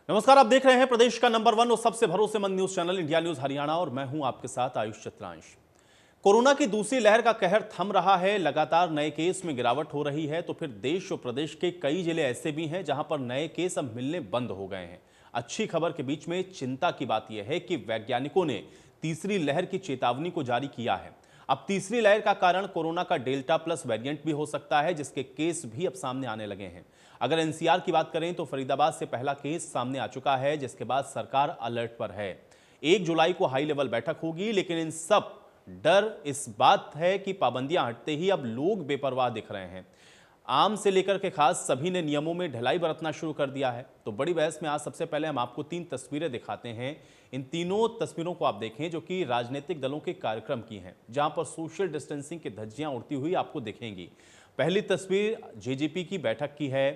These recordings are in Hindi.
नमस्कार, आप देख रहे हैं प्रदेश का नंबर 1 और सबसे भरोसेमंद news channel India news Haryana और मैं हूं आपके साथ आयुष चित्रांश। कोरोना की दूसरी लहर का कहर थम रहा है, लगातार नए केस में गिरावट हो रही है। तो फिर देश और प्रदेश के कई जिले ऐसे भी हैं जहां पर नए केस अब मिलने बंद हो गए हैं। अच्छी खबर के बीच में चिंता की बात यह है कि वैज्ञानिकों ने तीसरी लहर की चेतावनी को जारी किया है। अब तीसरी लहर का कारण कोरोना का डेल्टा प्लस वेरिएंट भी हो सकता है, जिसके केस भी अब सामने आने लगे हैं। अगर एनसीआर की बात करें तो फरीदाबाद से पहला केस सामने आ चुका है, जिसके बाद सरकार अलर्ट पर है। 1 जुलाई को हाई लेवल बैठक होगी, लेकिन इन सब डर इस बात है कि पाबंदियां हटते ही अब लोग बेपरवाह दिख रहे हैं। आम से लेकर के खास सभी ने नियमों में ढिलाई बरतना शुरू कर दिया है। तो बड़ी बहस में आज सबसे पहले हम आपको 3 तस्वीरें दिखाते हैं। इन तीनों तस्वीरों को आप देखें जो कि राजनीतिक दलों के कार्यक्रम की हैं, जहां पर सोशल डिस्टेंसिंग की धज्जियां उड़ती हुई आपको दिखेंगी। पहली तस्वीर जेजेपी की बैठक की है।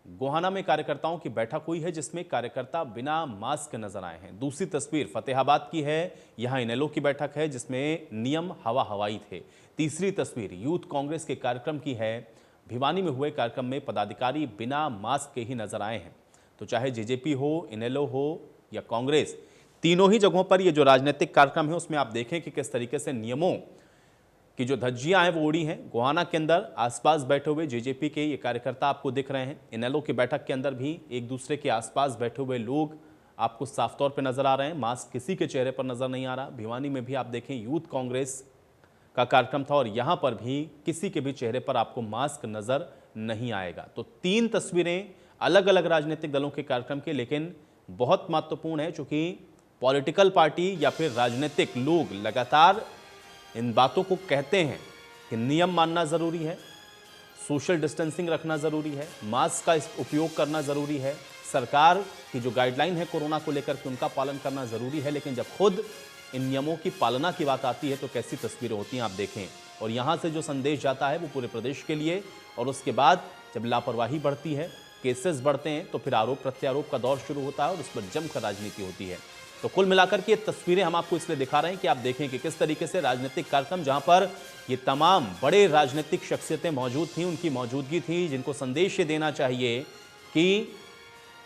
गोहाना में कार्यकर्ताओं की बैठक हुई है, जिसमें कार्यकर्ता बिना मास्क नजर आए हैं। दूसरी तस्वीर फतेहाबाद की है, यहां इनेलो की बैठक है जिसमें नियम हवा हवाई थे। तीसरी तस्वीर यूथ कांग्रेस के कार्यक्रम की है। भिवानी में हुए कार्यक्रम में पदाधिकारी बिना मास्क के ही नजर आए हैं। तो चाहे जेजेपी हो, इनेलो हो या कांग्रेस, तीनों ही जगहों पर ये जो राजनीतिक कार्यक्रम है उसमें आप देखें कि किस तरीके से नियमों कि जो धज्जियां हैं वो उड़ी हैं। गोहाना के अंदर आसपास बैठे हुए जेजेपी के ये कार्यकर्ता आपको दिख रहे हैं। इनेलो की बैठक के अंदर भी एक दूसरे के आसपास बैठे हुए लोग आपको साफ तौर पे नजर आ रहे हैं। मास्क किसी के चेहरे पर नजर नहीं आ रहा। भिवानी में भी आप देखें यूथ कांग्रेस का कार्यक्रम था और यहां पर भी किसी के भी चेहरे पर आपको मास्क नजर नहीं आएगा। तो 3 तस्वीरें अलग अलग राजनीतिक दलों के कार्यक्रम के, लेकिन बहुत महत्वपूर्ण है चूंकि पॉलिटिकल पार्टी या फिर राजनीतिक लोग लगातार इन बातों को कहते हैं कि नियम मानना जरूरी है, सोशल डिस्टेंसिंग रखना जरूरी है, मास्क का उपयोग करना जरूरी है, सरकार की जो गाइडलाइन है कोरोना को लेकर के उनका पालन करना जरूरी है। लेकिन जब खुद इन नियमों की पालना की बात आती है तो कैसी तस्वीरें होती हैं आप देखें। और यहां से जो संदेश जाता है वो पूरे प्रदेश के लिए, और उसके बाद जब लापरवाही बढ़ती है, केसेस बढ़ते हैं, तो फिर आरोप प्रत्यारोप का दौर शुरू होता है और उस पर जमकर राजनीति होती है। तो कुल मिलाकर के ये तस्वीरें हम आपको इसलिए दिखा रहे हैं कि आप देखें कि किस तरीके से राजनीतिक कार्यक्रम, जहां पर ये तमाम बड़े राजनीतिक शख्सियतें मौजूद थीं, उनकी मौजूदगी थी, जिनको संदेश ये देना चाहिए कि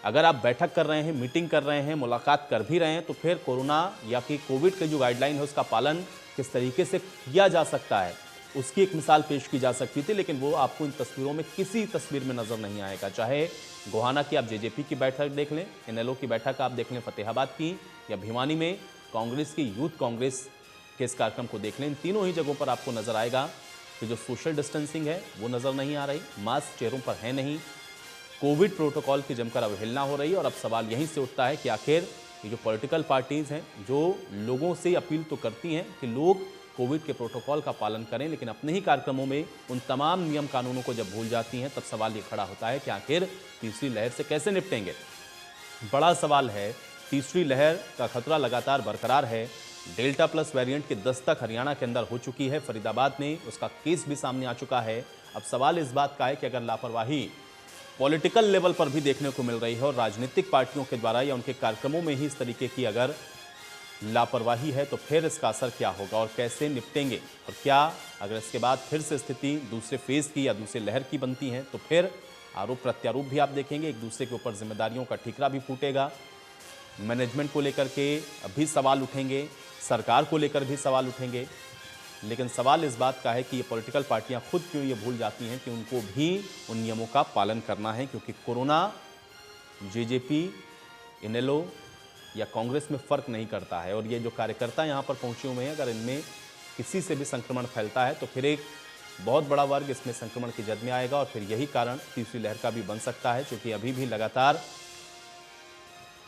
अगर आप बैठक कर रहे हैं, मीटिंग कर रहे हैं, मुलाकात कर भी रहे हैं, तो फिर कोरोना या फिर कोविड की जो गाइडलाइन है उसका पालन किस तरीके से किया जा सकता है, उसकी एक मिसाल पेश की जा सकती थी। लेकिन वो आपको इन तस्वीरों में किसी तस्वीर में नजर नहीं आएगा। चाहे गोहाना की आप जेजेपी की बैठक देख लें, इनेलो की बैठक आप देख लें फतेहाबाद की, या भिवानी में कांग्रेस की यूथ कांग्रेस के इस कार्यक्रम को देख लें, इन तीनों ही जगहों पर आपको नजर आएगा कि जो सोशल डिस्टेंसिंग है वो नजर नहीं आ रही, मास्क चेहरों पर है नहीं, कोविड प्रोटोकॉल की जमकर अवहेलना हो रही है। और अब सवाल यहीं से उठता है कि आखिर ये जो पॉलिटिकल पार्टीज हैं जो लोगों से अपील तो करती हैं कि लोग कोविड के प्रोटोकॉल का पालन करें, लेकिन अपने ही कार्यक्रमों में उन तमाम नियम कानूनों को जब भूल जाती हैं, तब सवाल ये खड़ा होता है कि आखिर तीसरी लहर से कैसे निपटेंगे। बड़ा सवाल है। तीसरी लहर का खतरा लगातार बरकरार है। डेल्टा प्लस वेरिएंट की दस्तक हरियाणा के अंदर हो चुकी है। फरीदाबाद में उसका केस भी सामने आ चुका है। अब सवाल इस बात का है कि अगर लापरवाही पॉलिटिकल लेवल पर भी देखने को मिल रही है और राजनीतिक पार्टियों के द्वारा या उनके कार्यक्रमों में ही इस तरीके की अगर लापरवाही है, तो फिर इसका असर क्या होगा और कैसे निपटेंगे। और क्या अगर इसके बाद फिर से स्थिति दूसरे फेज की या दूसरे लहर की बनती है, तो फिर आरोप प्रत्यारोप भी आप देखेंगे, एक दूसरे के ऊपर जिम्मेदारियों का ठीकरा भी फूटेगा, मैनेजमेंट को लेकर के भी सवाल उठेंगे, सरकार को लेकर भी सवाल उठेंगे। लेकिन सवाल इस बात का है कि ये पॉलिटिकल पार्टियां खुद क्यों ये भूल जाती हैं कि उनको भी उन नियमों का पालन करना है, क्योंकि कोरोना जेजेपी, इनेलो या कांग्रेस में फर्क नहीं करता है। और ये जो कार्यकर्ता यहाँ पर पहुंचे हुए हैं, अगर इनमें किसी से भी संक्रमण फैलता है तो फिर एक बहुत बड़ा वर्ग इसमें संक्रमण की जद में आएगा और फिर यही कारण तीसरी लहर का भी बन सकता है, क्योंकि अभी भी लगातार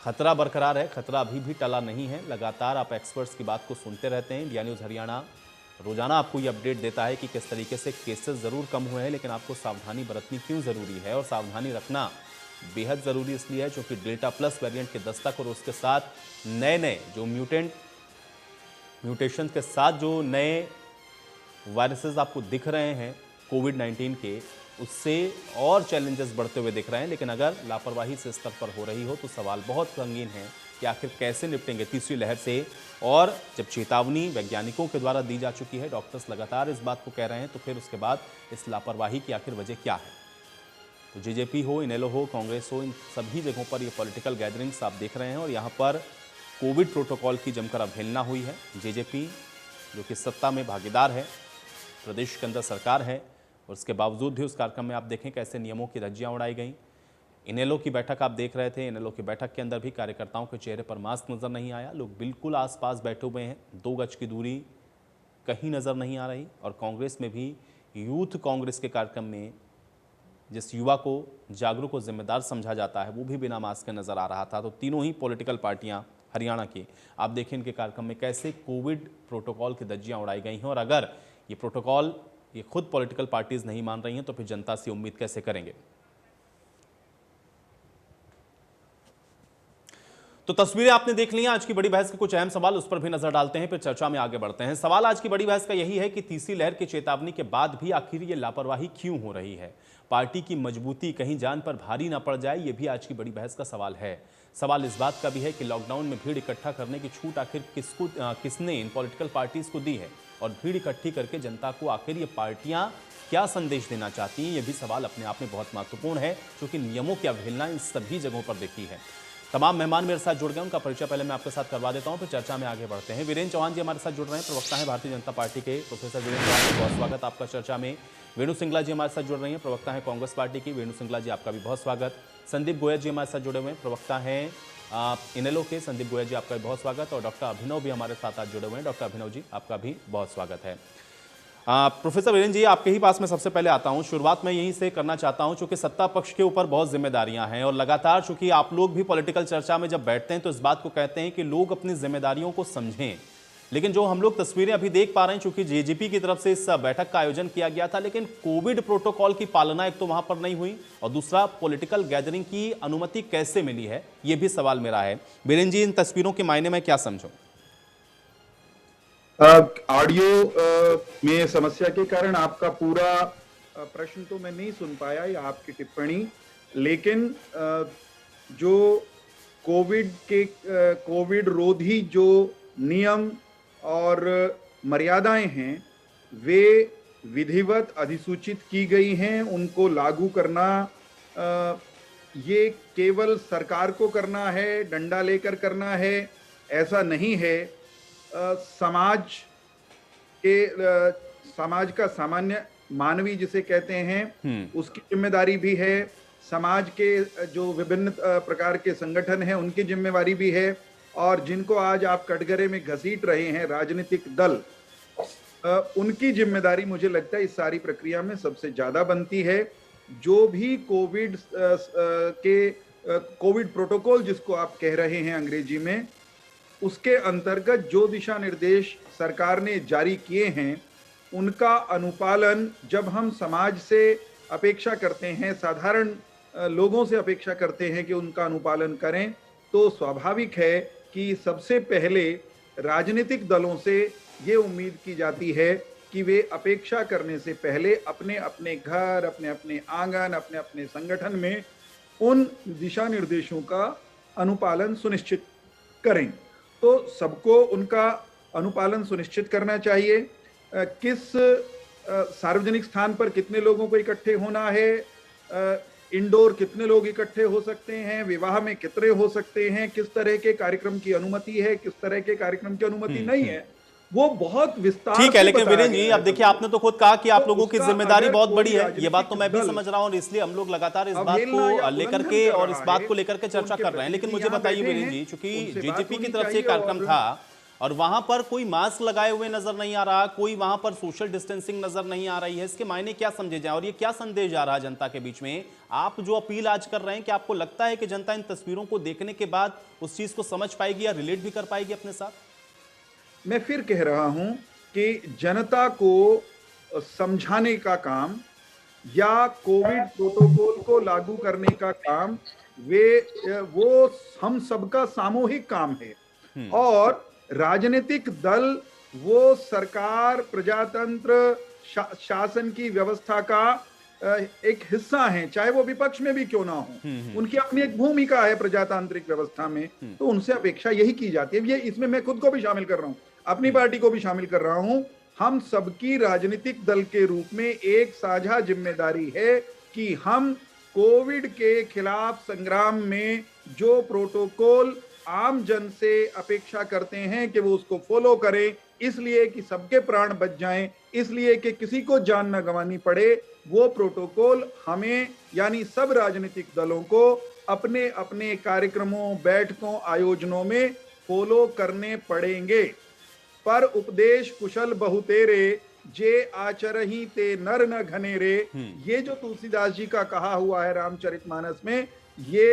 खतरा बरकरार है, खतरा अभी भी टला नहीं है। लगातार आप एक्सपर्ट्स की बात को सुनते रहते हैं। इंडिया न्यूज़ हरियाणा रोजाना आपको ये अपडेट देता है कि किस तरीके से केसेस ज़रूर कम हुए हैं, लेकिन आपको सावधानी बरतनी क्यों ज़रूरी है। और सावधानी रखना बेहद ज़रूरी इसलिए है क्योंकि डेल्टा प्लस वेरिएंट के दस्तक और उसके साथ नए नए जो म्यूटेशन के साथ जो नए वायरसेस आपको दिख रहे हैं कोविड-19 के, उससे और चैलेंजेस बढ़ते हुए दिख रहे हैं। लेकिन अगर लापरवाही से स्तर पर हो रही हो तो सवाल बहुत संगीन है कि आखिर कैसे निपटेंगे तीसरी लहर से। और जब चेतावनी वैज्ञानिकों के द्वारा दी जा चुकी है, डॉक्टर्स लगातार इस बात को कह रहे हैं, तो फिर उसके बाद इस लापरवाही की आखिर वजह क्या है। तो जेजेपी हो, इनेलो हो, कांग्रेस हो, इन सभी जगहों पर ये पॉलिटिकल गैदरिंग्स आप देख रहे हैं और यहाँ पर कोविड प्रोटोकॉल की जमकर अवहेलना हुई है। जेजेपी जो कि सत्ता में भागीदार है, प्रदेश के अंदर सरकार है, और उसके बावजूद भी उस कार्यक्रम में आप देखें कैसे नियमों की धज्जियां उड़ाई गई। इनेलो की बैठक आप देख रहे थे, इनेलो की बैठक के अंदर भी कार्यकर्ताओं के चेहरे पर मास्क नजर नहीं आया, लोग बिल्कुल आसपास बैठे हुए हैं, 2 गज की दूरी कहीं नजर नहीं आ रही। और कांग्रेस में भी यूथ कांग्रेस के कार्यक्रम में जिस युवा को जागरूक और जिम्मेदार समझा जाता है वो भी बिना मास्क के नजर आ रहा था। तो तीनों ही पॉलिटिकल पार्टियां हरियाणा की आप देखें इनके कार्यक्रम में कैसे कोविड प्रोटोकॉल की धज्जियां उड़ाई गई हैं। और अगर ये प्रोटोकॉल ये खुद पॉलिटिकल पार्टीज नहीं मान रही हैं तो फिर जनता से उम्मीद कैसे करेंगे। तो तस्वीरें आपने देख ली हैं। आज की बड़ी बहस के कुछ अहम सवाल, उस पर भी नजर डालते हैं, फिर चर्चा में आगे बढ़ते हैं। सवाल आज की बड़ी बहस का यही है कि तीसरी लहर की चेतावनी के बाद भी आखिर ये लापरवाही क्यों हो रही है। पार्टी की मजबूती कहीं जान पर भारी ना पड़ जाए, ये भी आज की बड़ी बहस का सवाल है। सवाल इस बात का भी है कि लॉकडाउन में भीड़ इकट्ठा करने की छूट आखिर किसने इन पॉलिटिकल पार्टीज को दी है, और भीड़ इकट्ठी करके जनता को आखिर ये पार्टियां क्या संदेश देना चाहती हैं, ये भी सवाल अपने आप में बहुत महत्वपूर्ण है, क्योंकि नियमों की अवहेलना इन सभी जगहों पर दिखी है। तमाम मेहमान मेरे साथ जुड़ गए, उनका परिचय पहले मैं आपके साथ करवा देता हूं, फिर चर्चा में आगे बढ़ते हैं। वीरेंद्र चौहान जी हमारे साथ जुड़ रहे हैं, प्रवक्ता हैं भारतीय जनता पार्टी के। प्रोफेसर वीरेंद्र चौहान जी, बहुत स्वागत आपका चर्चा में। वेणु सिंगला जी हमारे साथ जुड़ रही हैं, प्रवक्ता हैं कांग्रेस पार्टी की। वेणु सिंगला जी आपका भी बहुत स्वागत। संदीप गोयल जी हमारे साथ जुड़े हुए हैं, प्रवक्ता हैं इनेलो के। संदीप गोयल जी आपका भी बहुत स्वागत। और डॉक्टर अभिनव भी हमारे साथ आज जुड़े हुए हैं। डॉक्टर अभिनव जी आपका भी बहुत स्वागत है। प्रोफेसर वीरेंद्र जी, आपके ही पास में सबसे पहले आता हूं। शुरुआत मैं यहीं से करना चाहता हूं, चूंकि सत्ता पक्ष के ऊपर बहुत जिम्मेदारियां हैं और लगातार चूंकि आप लोग भी पॉलिटिकल चर्चा में जब बैठते हैं तो इस बात को कहते हैं कि लोग अपनी जिम्मेदारियों को समझें। लेकिन जो हम लोग तस्वीरें अभी देख पा रहे हैं, चूंकि जेजेपी की तरफ से इस बैठक का आयोजन किया गया था, लेकिन कोविड प्रोटोकॉल की पालना एक तो वहां पर नहीं हुई, और दूसरा पॉलिटिकल गैदरिंग की अनुमति कैसे मिली है, यह भी सवाल मेरा है। वीरेंद्र जी, इन तस्वीरों के मायने में क्या समझो? ऑडियो में समस्या के कारण आपका पूरा प्रश्न तो मैं नहीं सुन पाया या आपकी टिप्पणी, लेकिन जो कोविड रोधी जो नियम और मर्यादाएं हैं वे विधिवत अधिसूचित की गई हैं। उनको लागू करना ये केवल सरकार को करना है, डंडा लेकर करना है, ऐसा नहीं है। समाज का सामान्य मानवी जिसे कहते हैं उसकी जिम्मेदारी भी है। समाज के जो विभिन्न प्रकार के संगठन हैं उनकी जिम्मेदारी भी है, और जिनको आज आप कटघरे में घसीट रहे हैं राजनीतिक दल, उनकी जिम्मेदारी मुझे लगता है इस सारी प्रक्रिया में सबसे ज्यादा बनती है। जो भी कोविड प्रोटोकॉल जिसको आप कह रहे हैं अंग्रेजी में, उसके अंतर्गत जो दिशा निर्देश सरकार ने जारी किए हैं उनका अनुपालन जब हम समाज से अपेक्षा करते हैं, साधारण लोगों से अपेक्षा करते हैं कि उनका अनुपालन करें, तो स्वाभाविक है कि सबसे पहले राजनीतिक दलों से ये उम्मीद की जाती है कि वे अपेक्षा करने से पहले अपने अपने घर, अपने अपने आंगन, अपने अपने संगठन में उन दिशा निर्देशों का अनुपालन सुनिश्चित करें। तो सबको उनका अनुपालन सुनिश्चित करना चाहिए। किस सार्वजनिक स्थान पर कितने लोगों को इकट्ठे होना है, इंडोर कितने लोग इकट्ठे हो सकते हैं, विवाह में कितने हो सकते हैं, किस तरह के कार्यक्रम की अनुमति है, किस तरह के कार्यक्रम की अनुमति नहीं है, वो बहुत विस्तार ठीक है। लेकिन वीरेंद्र जी, अब देखिए आपने तो खुद कहा कि आप लोगों की जिम्मेदारी बहुत बड़ी है, ये बात तो मैं भी समझ रहा हूं, और इसलिए हम लोग लगातार इस बात को लेकर के और इस बात को लेकर के चर्चा कर रहे हैं। लेकिन मुझे बताइए वीरेंद्र जी, चूंकि जेजेपी की तरफ से कार्यक्रम था और वहां पर कोई मास्क लगाए हुए नजर नहीं आ रहा, कोई वहां पर सोशल डिस्टेंसिंग नजर नहीं आ रही है, इसके मायने क्या समझे जाए और ये क्या संदेश जा रहा है जनता के बीच में? आप जो अपील आज कर रहे हैं, क्या आपको लगता है कि जनता इन तस्वीरों को देखने के बाद उस चीज को समझ पाएगी या रिलेट भी कर पाएगी अपने साथ? मैं फिर कह रहा हूं कि जनता को समझाने का काम या कोविड प्रोटोकॉल को लागू करने का काम वो हम सबका सामूहिक काम है। और राजनीतिक दल वो सरकार, प्रजातंत्र, शासन की व्यवस्था का एक हिस्सा है, चाहे वो विपक्ष में भी क्यों ना हो। उनकी अपनी एक भूमिका है प्रजातांत्रिक व्यवस्था में, तो उनसे अपेक्षा यही की जाती है। ये इसमें मैं खुद को भी शामिल कर रहा हूं, अपनी पार्टी को भी शामिल कर रहा हूं। हम सबकी राजनीतिक दल के रूप में एक साझा जिम्मेदारी है कि हम कोविड के खिलाफ संग्राम में जो प्रोटोकॉल आम जन से अपेक्षा करते हैं कि वो उसको फॉलो करें, इसलिए कि सबके प्राण बच जाएं, इसलिए कि किसी को जान न गंवानी पड़े, वो प्रोटोकॉल हमें यानी सब राजनीतिक दलों को अपने अपने कार्यक्रमों, बैठकों, आयोजनों में फॉलो करने पड़ेंगे। पर उपदेश कुशल बहुतेरे, जे आचरही ते नर न घनेरे, ये जो तुलसीदास जी का कहा हुआ है रामचरितमानस में, ये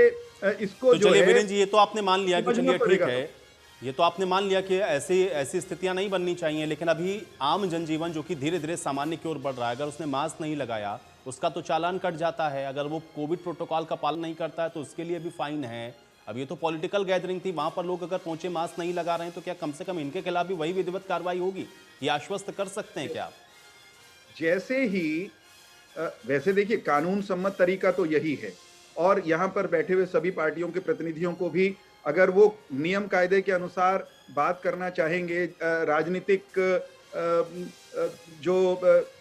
इसको तो जो चलिए है वीरेन जी, ये तो आपने मान लिया कि समझना चलिए ठीक पड़ेगा। है, ये तो आपने मान लिया कि ऐसी ऐसी स्थितियां नहीं बननी चाहिए, लेकिन अभी आम जनजीवन जो कि धीरे धीरे सामान्य की ओर बढ़ रहा है, अगर उसने मास्क नहीं लगाया उसका तो चालान कट जाता है, अगर वो कोविड प्रोटोकॉल का पालन नहीं करता है तो उसके लिए भी फाइन है। अब ये तो पॉलिटिकल गैदरिंग थी, वहां पर लोग अगर पहुंचे मास्क नहीं लगा रहे हैं तो क्या कम से कम इनके खिलाफ भी वही विधिवत कार्रवाई होगी? ये आश्वस्त कर सकते हैं क्या आप? जैसे ही वैसे देखिए, कानून सम्मत तरीका तो यही है, और यहाँ पर बैठे हुए सभी पार्टियों के प्रतिनिधियों को भी अगर वो नियम कायदे के अनुसार बात करना चाहेंगे, राजनीतिक जो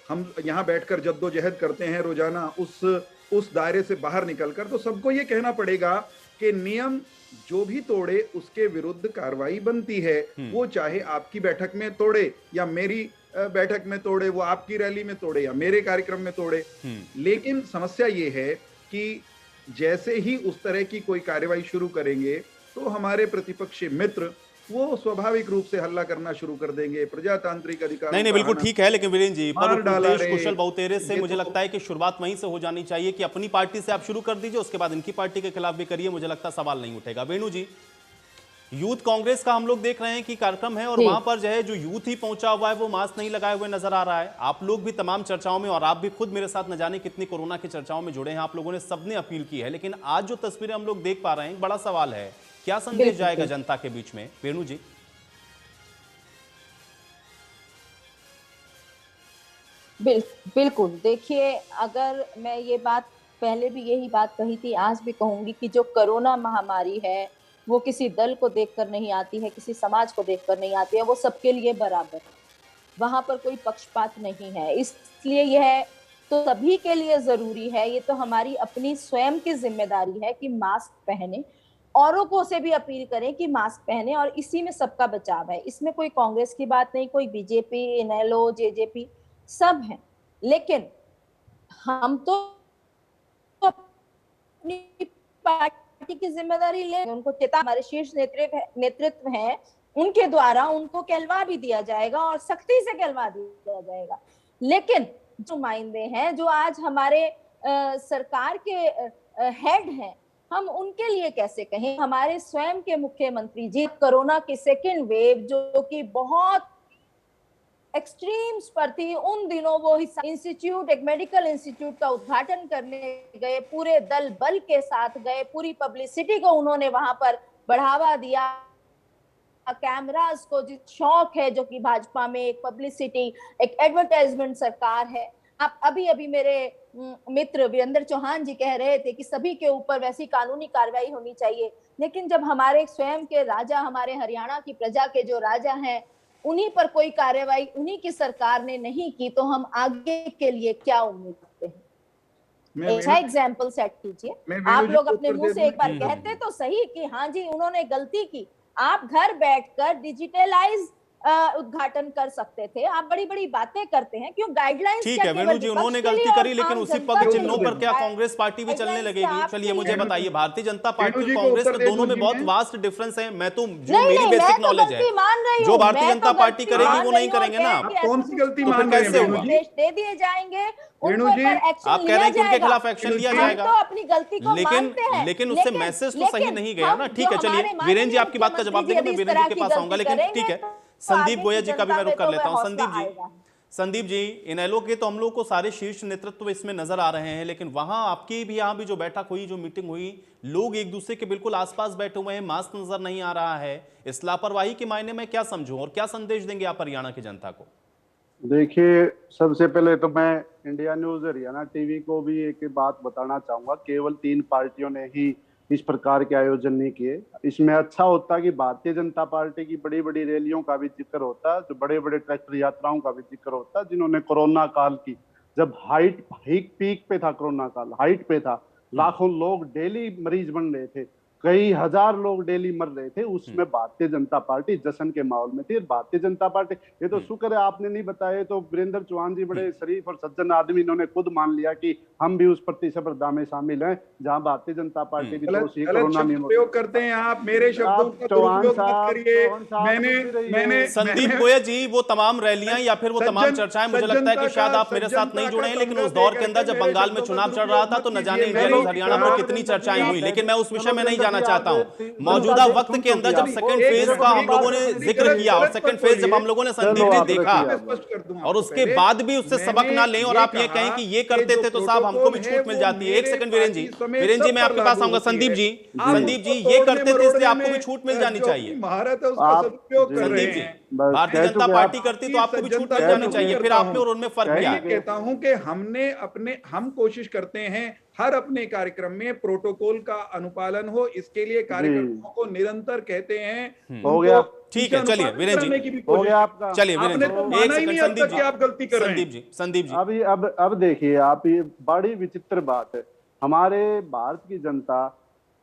हम यहाँ बैठकर जद्दोजहद करते हैं रोजाना, उस दायरे से बाहर निकलकर, तो सबको ये कहना पड़ेगा कि नियम जो भी तोड़े उसके विरुद्ध कार्रवाई बनती है। वो चाहे आपकी बैठक में तोड़े या मेरी बैठक में तोड़े, वो आपकी रैली में तोड़े या मेरे कार्यक्रम में तोड़े। लेकिन समस्या ये है कि जैसे ही उस तरह की कोई कार्रवाई शुरू करेंगे तो हमारे प्रतिपक्षी मित्र वो स्वाभाविक रूप से हल्ला करना शुरू कर देंगे, प्रजातांत्रिक अधिकार। नहीं नहीं, बिल्कुल ठीक है, लेकिन वीरेन जी, पर मार डाला उपदेश रे, कुशल बहुतेरे से ये मुझे तो लगता है कि शुरुआत वहीं से हो जानी चाहिए कि अपनी पार्टी से आप शुरू कर दीजिए, उसके बाद इनकी पार्टी के खिलाफ भी करिए, मुझे लगता है सवाल नहीं उठेगा। वेणु जी, यूथ कांग्रेस का हम लोग देख रहे हैं कि कार्यक्रम है और जी। वहां पर जो है जो यूथ ही पहुंचा हुआ है वो मास्क नहीं लगाए हुए नजर आ रहा है। आप लोग भी तमाम चर्चाओं में, और आप भी खुद मेरे साथ न जाने कितनी कोरोना की चर्चाओं में जुड़े हैं, आप लोगों ने सबने अपील की है, लेकिन आज जो तस्वीरें हम लोग देख पा रहे हैं, एक बड़ा सवाल है, क्या संदेश बिल्कुल, जाएगा बिल्कुल। जनता के बीच में? वेणु जी। बिल्कुल, देखिए, अगर मैं ये बात पहले भी यही बात कही थी, आज भी कहूंगी कि जो कोरोना महामारी है वो किसी दल को देखकर नहीं आती है, किसी समाज को देखकर नहीं आती है, वो सबके लिए बराबर है। वहां पर कोई पक्षपात नहीं है, इसलिए यह तो सभी के लिए जरूरी है। ये तो हमारी अपनी स्वयं की जिम्मेदारी है कि मास्क पहने, औरों को से भी अपील करें कि मास्क पहने, और इसी में सबका बचाव है। इसमें कोई कांग्रेस की बात नहीं, कोई बीजेपी, इनेलो, जेजेपी, सब हैं। लेकिन हम तो अपनी पार्टी की जिम्मेदारी ले, उनको चेता, हमारे शीर्ष नेतृत्व है, उनके द्वारा उनको कहलवा भी दिया जाएगा और सख्ती से कहलवा दिया जाएगा। लेकिन जो नुमाइंदे हैं, जो आज हमारे सरकार के हेड हैं, हम उनके लिए कैसे कहें? हमारे स्वयं के मुख्यमंत्री जी कोरोना की सेकेंड वेव जो कि बहुत एक्सट्रीम्स पर थी, उन दिनों वो इंस्टीट्यूट, एक मेडिकल इंस्टीट्यूट का उद्घाटन करने गए, पूरे दल बल के साथ गए, पूरी पब्लिसिटी को उन्होंने वहां पर बढ़ावा दिया, कैमरास को जिस शौक है जो कि भाजपा में एक पब्लिसिटी, एक एडवर्टाइजमेंट सरकार है। आप अभी मेरे मित्र वीरेंद्र चौहान जी कह रहे थे कि सभी के ऊपर वैसी कानूनी कार्रवाई होनी चाहिए, लेकिन जब हमारे स्वयं के राजा, हमारे हरियाणा की प्रजा के जो राजा हैं, उन्हीं पर कोई कार्रवाई उन्हीं की सरकार ने नहीं की, तो हम आगे के लिए क्या उम्मीद करते हैं? अच्छा एग्जाम्पल सेट कीजिए। आप लोग अपने मुंह से एक बार कहते तो सही कि हाँ जी उन्होंने गलती की। आप घर बैठकर डिजिटलाइज उद्घाटन कर सकते थे। आप बड़ी बड़ी बातें करते हैं, क्यों? गाइडलाइंस ठीक है वेणु जी, उन्होंने गलती करी, लेकिन उसी पग चिन्हों पर क्या कांग्रेस पार्टी भी चलने लगेगी? चलिए मुझे बताइए, भारतीय जनता पार्टी और कांग्रेस में दोनों में बहुत वास्ट डिफरेंस है। मैं तो जो मेरी बेसिक नॉलेज है, जो भारतीय जनता पार्टी करेगी वो नहीं करेंगे ना। कौन सी गलती तो फिर मान रहे कैसे हैं? होगा? दे दिए जाएंगे, वेणु जी, आप कह रहे हैं कि उनके खिलाफ एक्शन लिया जाएगा, तो अपनी गलती को मानते हैं, लेकिन उससे मैसेज तो सही नहीं गया ना। ठीक है, चलिए वीरेन जी आपकी बात का जवाब देंगे, मैं वीरेन जी के पास आऊंगा, लेकिन ठीक है, संदीप गोया जी का भी मैं रुख कर लेता हूं। संदीप जी, इनेलो के तो हम लोग को सारे शीर्ष नेतृत्व इसमें नजर आ रहे हैं, लेकिन वहां आपकी भी, यहाँ भी जो बैठक हुई, जो मीटिंग हुई, लोग एक दूसरे के बिल्कुल आसपास बैठे हुए हैं, मास्क नजर नहीं आ रहा है। इस लापरवाही के मायने में क्या समझूं और क्या संदेश देंगे आप हरियाणा की जनता को? देखिए, सबसे पहले तो मैं इंडिया न्यूज हरियाणा टीवी को भी एक बात बताना चाहूंगा। केवल 3 पार्टियों ने ही इस प्रकार के आयोजन नहीं किए। इसमें अच्छा होता कि भारतीय जनता पार्टी की बड़ी बड़ी रैलियों का भी जिक्र होता, जो बड़े बड़े ट्रैक्टर यात्राओं का भी जिक्र होता, जिन्होंने कोरोना काल की, जब हाइट पीक पे था, कोरोना काल हाइट पे था, लाखों लोग डेली मरीज बन रहे थे, कई हजार लोग डेली मर रहे थे, उसमें भारतीय जनता पार्टी जश्न के माहौल में थी। भारतीय जनता पार्टी, ये तो शुक्र है आपने नहीं बताया, तो वीरेंद्र चौहान जी बड़े शरीफ और सज्जन आदमी, इन्होंने खुद मान लिया कि हम भी उस प्रतिस्पर्धा में शामिल हैं जहां भारतीय जनता पार्टी भी गलत कोरोना शब्द प्रयोग करते हैं आप, मेरे शब्दों का दुरुपयोग मत करिए। मैंने संदीप गोयल जी, वो तमाम रैलियां या फिर वो तमाम चर्चाएं, मुझे लगता है कि शायद आप मेरे साथ नहीं जुड़े हैं, लेकिन उस दौर के अंदर जब बंगाल में चुनाव चल रहा था तो न जाने इंडिया न्यूज़ हरियाणा पर कितनी चर्चाएं हुई, लेकिन मैं उस विषय में नहीं जाना चाहता हूं। मौजूदा वक्त के अंदर जब सेकंड फेज का हम लोगों ने जिक्र किया और सेकंड फेज जब हम लोगों ने संदीप जी देखा और उसके बाद भी उससे सबक ना लें और आप ये कहें कि ये करते थे तो साहब हमको भी छूट मिल जाती है। एक सेकंड वीरेंद्र जी मैं आपके पास आऊंगा। संदीप जी ये करते थे इसलिए आपको भी छूट मिल जानी चाहिए। महारत है उसका सदुपयोग कर रहे संदीप जी, हैं। भारतीय जनता पार्टी करती तो आपको भी छूट मिल जानी चाहिए, फिर आप में और उनमें फर्क क्या है? कहता हूं कि हम कोशिश करते हैं हर अपने कार्यक्रम में प्रोटोकॉल का अनुपालन हो, इसके लिए कार्यकर्ताओं को निरंतर कहते हैं। हो गया, ठीक है, चलिए वीरेंद्र जी, हो गया आपका, चलिए वीरेंद्र जी, एक सेकंड संदीप जी, आप गलती कर रहे हैं। संदीप जी अभी अब देखिए आप, ये बड़ी विचित्र बात है, हमारे भारत की जनता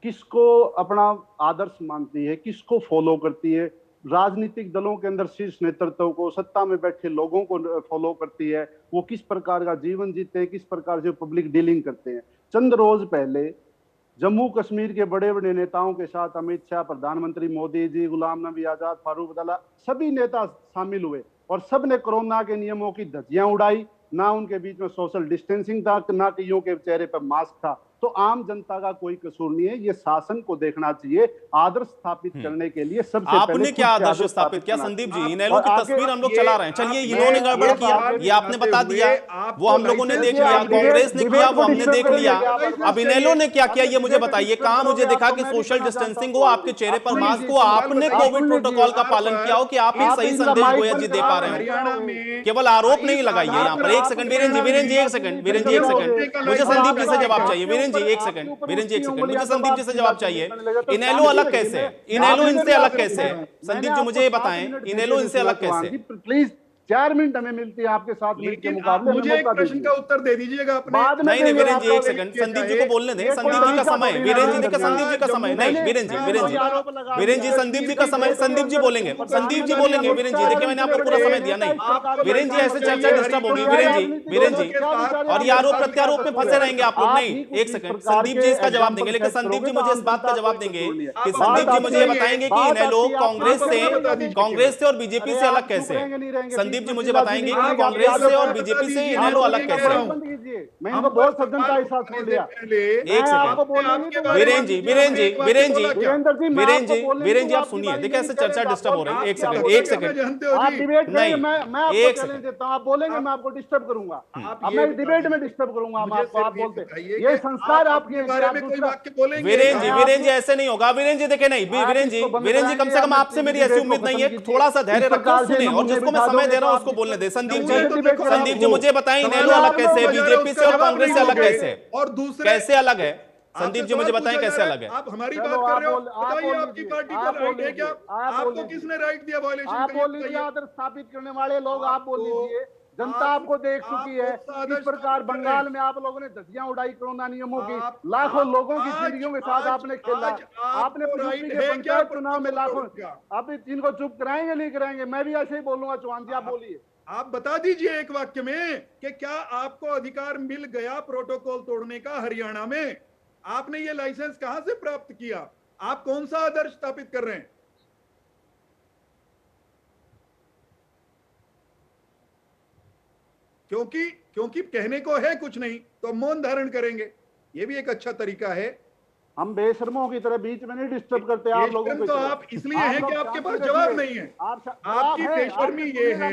किसको अपना आदर्श मानती है, किसको फॉलो करती है? राजनीतिक दलों के अंदर शीर्ष नेतृत्व को, सत्ता में बैठे लोगों को फॉलो करती है, वो किस प्रकार का जीवन जीते हैं, किस प्रकार से पब्लिक डीलिंग करते हैं। चंद रोज पहले जम्मू कश्मीर के बड़े बड़े नेताओं के साथ अमित शाह, प्रधानमंत्री मोदी जी, गुलाम नबी आजाद, फारूक अब्दुल्ला, सभी नेता शामिल हुए और सब ने कोरोना के नियमों की धज्जियां उड़ाई। ना उनके बीच में सोशल डिस्टेंसिंग था, ना कईयों के चेहरे पर मास्क था। तो आम जनता का कोई कसूर नहीं है, ये शासन को देखना चाहिए। आदर्श स्थापित करने के लिए सबसे आपने क्या आदर्श स्थापित किया? संदीप जी, इनेलो की तस्वीर हम लोग चला रहे हैं, चलिए इन्होंने गड़बड़ किया, ये आपने बता दिया, वो हम लोगों ने देख लिया, कांग्रेस ने किया वो हमने देख लिया, अब इनेलो ने क्या किया ये मुझे बताइए। कहां मुझे देखा कि सोशल डिस्टेंसिंग हो, आपके चेहरे पर मास्क हो, आपने कोविड प्रोटोकॉल का पालन किया हो, कि आप एक सही संदेश गोयल जी दे पा रहे हो? केवल आरोप नहीं लगाइए यहाँ पर। एक सेकंड वीरेंद्र जी, एक सेकंड, मुझे संदीप जी से जवाब चाहिए। वीरेंद्र जी एक सेकंड, मुझे संदीप जी से जवाब चाहिए। इनेलो अलग कैसे है? इनेलो इनसे अलग कैसे है? संदीप जी मुझे ये बताएं, इनेलो इनसे अलग कैसे है? प्लीज 4 मिनट हमें मिलती है आपके साथ, मिनट के मुकाबले मुझे एक प्रश्न का उत्तर दे दीजिएगा अपने। नहीं वीरेंद्र जी एक सेकंड, संदीप जी को बोलने दें, संदीप जी का समय, वीरेंद्र जी देखिए संदीप जी का समय, नहीं वीरेंद्र जी संदीप जी का समय, संदीप जी बोलेंगे, वीरेंद्र जी देखिए मैंने आपको पूरा समय दिया। नहीं वीरेंद्र जी ऐसे चर्चा डिस्टर्ब होगी। वीरेंद्र जी और ये आरोप प्रत्यारोप में फंसे रहेंगे आप लोग। नहीं एक सेकंड, संदीप जी इसका जवाब देंगे, लेकिन संदीप जी मुझे इस बात का जवाब देंगे कि संदीप जी मुझे ये बताएंगे कि इनेलो कांग्रेस से और बीजेपी से अलग कैसे है? संदीप जी मुझे बताएंगे कांग्रेस से और बीजेपी से इनेलो अलग कैसे है? मैं इनको बहुत सज्जनता के साथ सुन लिया। एक सेकंड वीरेंद्र जी आप सुनिए, देखिए ऐसे चर्चा डिस्टर्ब हो रही है। एक सेकंड आप डिबेट नहीं, मैं आपको चैलेंज देता हूं, आप बोलेंगे मैं आपको डिस्टर्ब करूंगा, अब मैं डिबेट में डिस्टर्ब करूंगा आपको। आप बोलते ये संस्कार आपके बारे में कोई वाक्य बोलेंगे? वीरेंद्र जी ऐसे नहीं होगा। वीरेंद्र जी देखे नहीं, वीरेंद्र जी कम से कम आपसे मेरी ऐसी उम्मीद नहीं है, थोड़ा सा धैर्य रखकर सुने और जिसको मैं समय दे रहा हूं उसको बोलने दे। संदीप जी मुझे बताएं इनेलो अलग कैसे है, बीजेपी से और कांग्रेस से अलग कैसे है, और दूसरे कैसे अलग है? संदीप जी मुझे बताएं कैसे अलग है? आप हमारी बात कर रहे हो, बताइए आपकी पार्टी का राइट है क्या? आपको किसने राइट दिया वायलेशन? आप बोल लीजिए, आदर्श स्थापित करने वाले लोग आप बोल लीजिए। जनता आपको देख चुकी है किस प्रकार बंगाल में आप लोगों ने धज्जियां उड़ाई कोरोना नियमों की, लाखों लोगों की जिंदगियों के साथ आपने खेला। आपने पंचायत चुनाव में लाखों, आप इनको चुप कराएंगे नहीं कराएंगे? मैं भी ऐसे ही बोलूंगा। चौहान जी आप बोलिए। आप बता दीजिए एक वाक्य में कि क्या आपको अधिकार मिल गया प्रोटोकॉल तोड़ने का हरियाणा में? आपने ये लाइसेंस कहां से प्राप्त किया? आप कौन सा आदर्श स्थापित कर रहे हैं? क्योंकि कहने को है कुछ नहीं तो मौन धारण करेंगे, ये भी एक अच्छा तरीका है। हम बेशर्मों की तरह बीच में नहीं डिस्टर्ब करते आप लोगों को। तो आप इसलिए हैं कि आपके पास जवाब नहीं है। आपकी बेशर्मी ये है,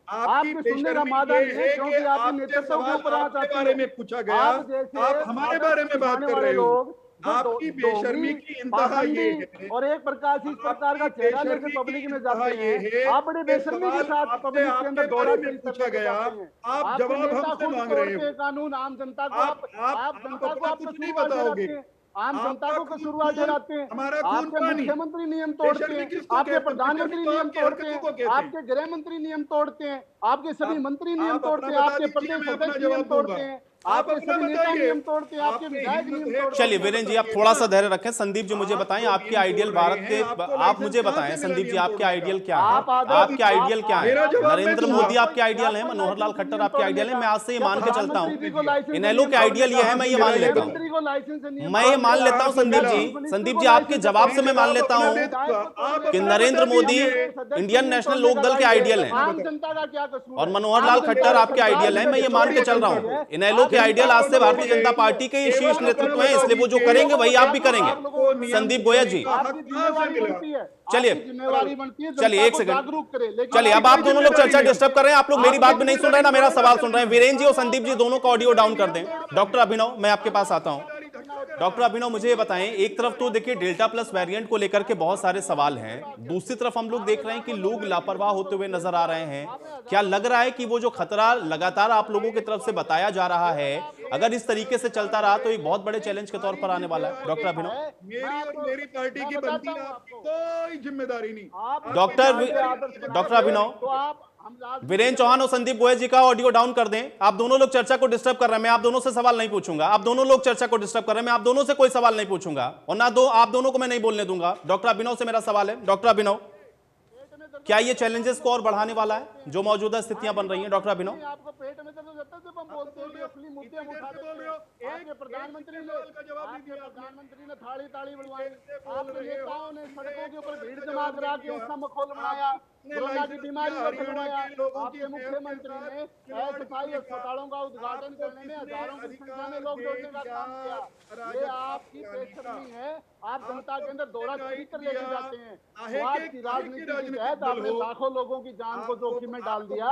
आपकी बेशर्मी ये है कि आपके सवाल आपके बारे में पूछा गया, आप हमारे बारे में बात कर रहे हो। आपकी बेशर्मी की इंतहा ये है, और एक प्रकार से इस प्रकार का चेहरा लेकर पब्लिक में जाते हैं। आप बड़ी बेशर्मी के साथ पब्लिक के अंदर दौरा में पूछा गया, आप जवाब हमसे मांग रहे हो। कानून आम जनता को आप जनता को आप कुछ नहीं बताओगे। आम जनता को कसूरवार ठहराते हैं। हमारा खून आपके पानी, मुख्यमंत्री नियम तोड़ते हैं, आपके प्रधानमंत्री नियम तोड़ते हैं, आपके गृह मंत्री नियम तोड़ते हैं, आपके सभी मंत्री नियम तोड़ते हैं, आपके प्रदेश अध्यक्ष नियम तोड़ते हैं। आप आपके अपना सभी नेता बताइए। नियम तोड़ते हैं, आपके आप में विधायक हिम्मत नियम है तोड़ते चलिए हैं। वीरेंद्र जी, आप थोड़ा सा धैर्य रखें। संदीप जी मुझे बताएं, आपके आइडियल भारत के, आप मुझे बताएं संदीप जी, आपके आइडियल क्या है? आप आदर्श- आपके आइडियल क्या है? मेरा जवाब मैं नरेंद्र दूंगा। मोदी आपके आइडियल है? मनोहर लाल खट्टर आपके आइडियल है? मैं आज से ये मान के चलता हूँ इनेलो के आइडियल ये है, मैं ये मान लेता हूँ, मैं ये मान लेता हूँ संदीप जी। संदीप जी, आपके जवाब से मैं मान लेता हूँ कि नरेंद्र मोदी इंडियन नेशनल लोक दल के आइडियल हैं आम जनता का क्या कसूर और है? मनोहर लाल खट्टर आपके आइडियल हैं। मैं ये मान के चल रहा हूँ इनेलो के आइडियल आज से भारतीय जनता पार्टी के ये शीर्ष नेतृत्व है, इसलिए वो जो करेंगे वही आप भी करेंगे। संदीप गोयल जी, चलिए जिम्मेवारी बनती है चलिए एक जनता को सेकंड, जागरूक करे, लेकिन चलिए अब आप दोनों लोग चर्चा डिस्टर्ब कर रहे हैं। आप लोग मेरी बात भी नहीं सुन रहे हैं ना मेरा सवाल सुन रहे हैं। वीरेंद्र जी और संदीप जी दोनों को ऑडियो डाउन कर दें। डॉक्टर अभिनव, मैं आपके पास आता हूं। डॉक्टर अभिनव, मुझे ये बताएं, एक तरफ तो देखिए डेल्टा प्लस वेरिएंट को लेकर के बहुत सारे सवाल हैं, दूसरी तरफ हम लोग देख रहे हैं कि लोग लापरवाह होते हुए नजर आ रहे हैं। क्या लग रहा है कि वो जो खतरा लगातार आप लोगों की तरफ से बताया जा रहा है, अगर इस तरीके से चलता रहा तो एक बहुत बड़े चैलेंज के तौर पर आने वाला है? डॉक्टर अभिनव, मेरी और मेरी पार्टी की बनती है, आपकी कोई जिम्मेदारी नहीं। डॉक्टर अभिनव, वीरेंद्र चौहान और संदीप गोयल जी का ऑडियो डाउन कर दें। आप दोनों लोग चर्चा को डिस्टर्ब कर रहे हैं, मैं आप दोनों से सवाल नहीं पूछूंगा। आप दोनों लोग चर्चा को डिस्टर्ब कर रहे हैं, मैं आप दोनों से कोई सवाल नहीं पूछूंगा और ना आप दोनों को मैं नहीं बोलने दूंगा। डॉक्टर अभिनव से मेरा सवाल है, डॉक्टर अभिनव, क्या ये चैलेंजेस को और बढ़ाने वाला है जो मौजूदा स्थितियां बन रही हैं? डॉक्टर अभिनव, आपको पेट में दर्द होता है जब हम बोलते हैं कि असली मुद्दे हम उठा देते हैं। आपके प्रधानमंत्री ने थाली ताली बनवाई, आपके नेताओं ने सड़कों के ऊपर भीड़ जमा करा के उसका मखौल बनाया, कोरोना की बीमारी को फैलाया। आपके मुख्यमंत्री ने सफाई अस्पतालों का उद्घाटन करने में हजारों की संख्या में लोग जोड़ने का काम किया। ये आपकी पेशकदमी है, आप जनता के अंदर दोहरा चरित्र लेके जाते हैं। स्वार्थ की राजनीति के तहत आपने लाखों लोगों की जान को जोखिम में डाल दिया।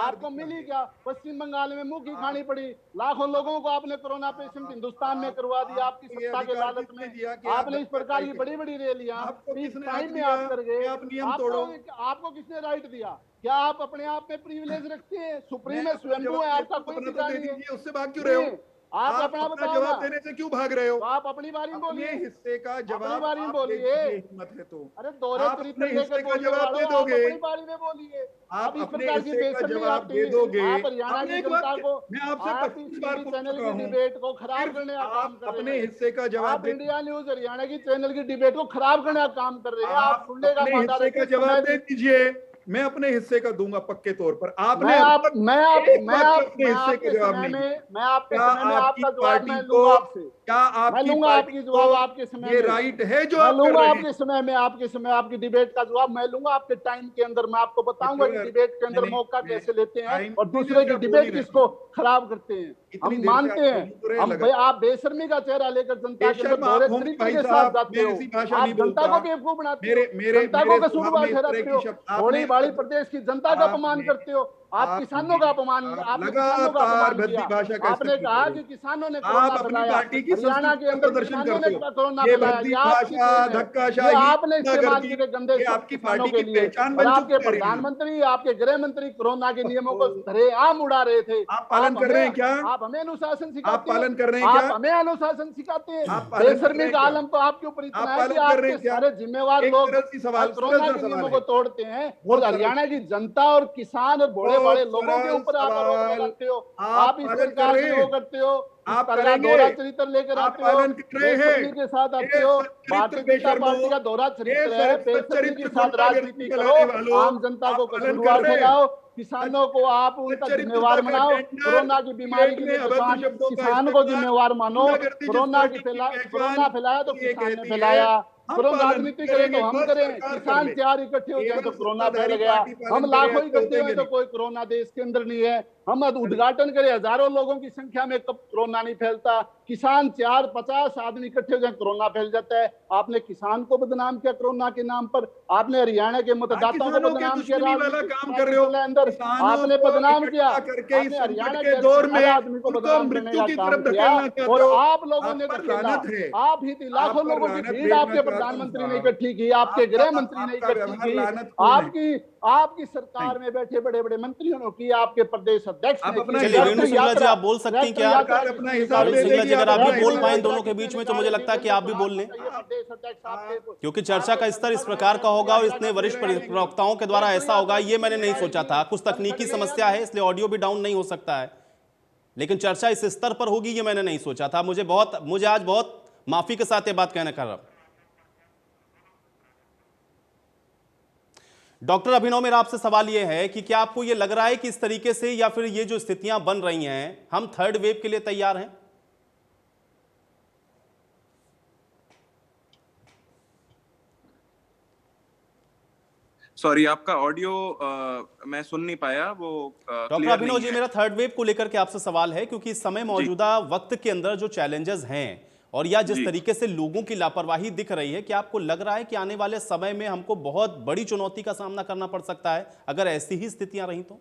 आपको मिली क्या? पश्चिम बंगाल में मुंह की खानी पड़ी। लाखों लोगों को आपने कोरोना पेशेंट हिंदुस्तान में करवा दिया आपकी सत्ता के लालच में। आपने इस प्रकार की बड़ी बड़ी रैलियां पीस टाइम में आप कर गए। आपको किसने राइट दिया? क्या आप अपने आप में प्रिविलेज रखते हैं? सुप्रीम है, स्वयंभू है, आपका कोई अधिकार नहीं है। उससे भाग क्यों रहे हो? आप अपना जवाब देने से क्यों भाग रहे हो? तो आप अपनी बारी में बोलिए, हिस्से का जवाब अपनी बारी में आप बोलिए। देंगे, हिम्मत है तो अरे दोहरे आप चरित्र अपने हिस्से लेकर का जवाब दे आप दोगे। अपनी बारी में बोलिए। आप इस अपने प्रकार की हिस्से का बेशर्मी जवाब आपकी- दे दोगे। आप हरियाणा आपने की एक जनता बात- को मैं आपसे आप 25 इस बार टीवी पूछ चैनल चुका की हूं। डिबेट को खराब करने का काम आप कर रहे अपने हैं। हिस्से का जवाब आप दे, इंडिया न्यूज हरियाणा की चैनल की डिबेट को खराब करने का काम कर रहे हैं। आप सुनने का अपने वादा हिस्से का रखिए, जवाब समय दे दीजिए। मैं अपने हिस्से का दूंगा पक्के तौर पर। आपने मैं अब आप तक मैं आप एक मैं बार आप अपने मैं हिस्से आपके का जवाब समय नहीं में मैं आपके क्या समय में आपकी आपका जवाब पार्टी मैं को, लूंगा आपसे। क्या मैं आपकी लूंगा पार्टी आपकी जवाब को आपके समय ये में। राइट है जो मैं आप कर लूंगा रहे आपके हैं? समय में, आपके समय आपकी डिबेट का जवाब मैं लूंगा आपके टाइम के अंदर। मैं आपको बताऊंगा कि डिबेट के अंदर मौका कैसे लेते हैं और दूसरे की डिबेट किसको खराब करते हैं। हम मानते हैं हम भाई, आप बेशर्मी का चेहरा लेकर जनता के अंदर दोहरे तरीके के साथ जाते हो। आप जनता को बेवकूफ बनाते हो, जनता को कसूरवार ठहराते हो, थोड़ी बड़ी प्रदेश की जनता का अपमान करते हो। आप किसानों का अपमान, आपने किसानों का अपमान किया। आपने कहा कि किसानों ने कोरोना फैलाया, हरियाणा के अंदर किसानों ने कोरोना फैलाया। ये आपकी देन है, ये आपने इस्तेमाल किए गंदे शब्द किसानों के लिए। और आपके प्रधानमंत्री, आपके गृह मंत्री कोरोना के नियमों को धरेआम उड़ा रहे थे। आप पालन कर रहे हैं क्या? आप हमें अनुशासन सिखाते आप पालन कर रहे हैं, हैं आप क्या? हमें अनुशासन सिखाते हैं। आप पालन कर बेशर्मी रहे हैं का क्या? आलम तो आपके ऊपर इतना आप है पालन कि कर रहे हैं आपके क्या? सारे जिम्मेवार एक लोग सरल सी सवाल, कोरोना सरल के सा नियमों सवाल को तोड़ते हैं बहुत और सरल। हरियाणा की जनता और किसान और बड़े बड़े लोगों के ऊपर आप आरोप लगाते हो। आप इस पालन प्रकार कर से रहे वो हैं। करते हो, इस आप तरह करेंगे। दोहरा चरित्र लेकर आप आते हो, पालन कर रहे हैं। बेशर्मी के साथ आते हो। भारतीय जनता पार्टी का दोहरा चरित्र है, बेशर्मी के साथ राजनीति करो, आम जनता को कसूरवार ठहराओ, किसानों को आप उनका जिम्मेवार बनाओ, कोरोना की बीमारी के लिए किसान को जिम्मेवार मानो। कोरोना फैलाया तो किसान ने फैलाया। कोरोना राजनीति करें तो हम करें, किसान 4 इकट्ठे हो जाए तो कोरोना फैल गया। हम लाखों इकट्ठे हुए तो कोई कोरोना देश के अंदर नहीं है। हम उद्घाटन करें, हजारों लोगों की संख्या में कब कोरोना नहीं फैलता। किसान 4-50 आदमी इकट्ठे हो जाए कोरोना फैल जाता है। आपने किसान को बदनाम किया कोरोना के नाम पर, आपने हरियाणा के मतदाताओं को बदनाम किया, काम कर रहे हो अंदर आपने बदनाम किया, आपने हरियाणा के दौर में आदमी को बदनाम करने का काम किया। और आप लोगों ने आप ही लाखों लोगों की भीड़ आपके प्रधानमंत्री ने इकट्ठी की, आपके गृह मंत्री ने इकट्ठी की, आपकी सरकार में बैठे बड़े बड़े मंत्रियों ने की, आपके प्रदेश अध्यक्ष ने। चलिए वेणु शुक्ला जी, आप बोल सकती हैं क्या? अपना हिसाब वेणु शुक्ला जी, अगर आप भी बोल पाए दे दोनों के बीच में तो मुझे लगता है कि आप भी बोल लें, क्योंकि चर्चा का स्तर इस प्रकार का होगा और इतने वरिष्ठ प्रवक्ताओं के द्वारा ऐसा होगा ये मैंने नहीं सोचा था। कुछ तकनीकी समस्या है इसलिए ऑडियो भी डाउन नहीं हो सकता है। लेकिन चर्चा इस स्तर पर होगी ये मैंने नहीं सोचा था। मुझे आज बहुत माफी के साथ ये बात कहना कर रहा हूं। डॉक्टर अभिनव, मेरा आपसे सवाल यह है कि क्या आपको यह लग रहा है कि इस तरीके से या फिर ये जो स्थितियां बन रही हैं, हम थर्ड वेव के लिए तैयार हैं? सॉरी, आपका ऑडियो मैं सुन नहीं पाया, वो डॉक्टर क्लियर अभिनव नहीं जी, है। मेरा थर्ड वेव को लेकर के आपसे सवाल है, क्योंकि इस समय मौजूदा वक्त के अंदर जो चैलेंजेस हैं और या जिस जी। तरीके से लोगों की लापरवाही दिख रही है, क्या आपको लग रहा है कि आने वाले समय में हमको बहुत बड़ी चुनौती का सामना करना पड़ सकता है अगर ऐसी ही स्थितियां रही तो?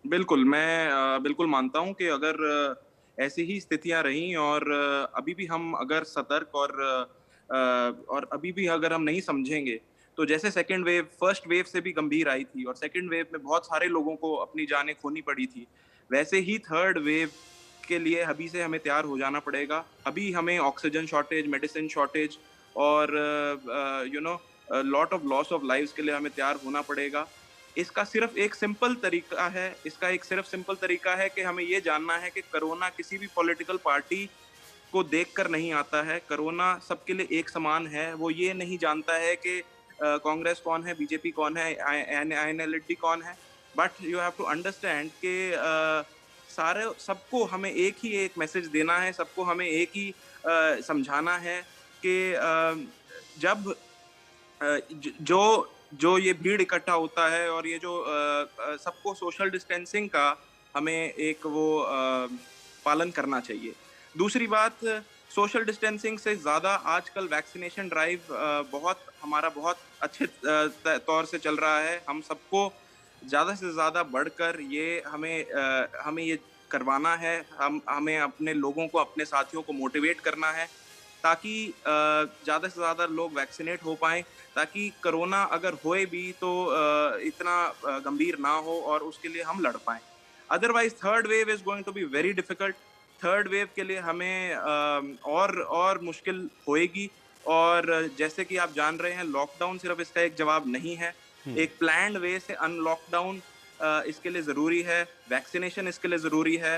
बिल्कुल, मैं बिल्कुल मानता हूं कि अगर ऐसी ही स्थितियां रहीं और अभी भी हम अगर सतर्क और अभी भी अगर हम नहीं समझेंगे, तो जैसे सेकंड वेव फर्स्ट वेव से भी गंभीर आई थी और सेकंड वेव में बहुत सारे लोगों को अपनी जानें खोनी पड़ी थी, वैसे ही थर्ड वेव के लिए अभी से हमें तैयार हो जाना पड़ेगा। अभी हमें ऑक्सीजन शॉर्टेज, मेडिसिन शॉर्टेज और lot of loss of lives के लिए हमें तैयार होना पड़ेगा। इसका सिर्फ एक सिंपल तरीका है कि हमें ये जानना है कि कोरोना किसी भी पॉलिटिकल पार्टी को देखकर नहीं आता है। कोरोना सबके लिए एक समान है। वो ये नहीं जानता है कि कांग्रेस कौन है, बीजेपी कौन है, आईएनएलडी कौन है। But you have to understand कि सबको हमें एक ही एक मैसेज देना है, सबको हमें एक ही समझाना है कि जब जो ये भीड़ इकट्ठा होता है और ये जो सबको सोशल डिस्टेंसिंग का हमें एक वो पालन करना चाहिए। दूसरी बात, सोशल डिस्टेंसिंग से ज़्यादा आजकल वैक्सीनेशन ड्राइव बहुत अच्छे तौर से चल रहा है। हम सबको ज़्यादा से ज़्यादा बढ़कर ये हमें ये करवाना है। हमें अपने लोगों को, अपने साथियों को मोटिवेट करना है ताकि ज़्यादा से ज़्यादा लोग वैक्सीनेट हो पाएँ, ताकि कोरोना अगर होए भी तो इतना गंभीर ना हो और उसके लिए हम लड़ पाएँ। Otherwise third wave is going to be very difficult. Third wave के लिए हमें और मुश्किल होएगी और जैसे कि आप जान रहे हैं, लॉकडाउन सिर्फ इसका एक जवाब नहीं है। एक प्लान्ड वे से अनलॉकडाउन इसके लिए ज़रूरी है, वैक्सीनेशन इसके लिए ज़रूरी है।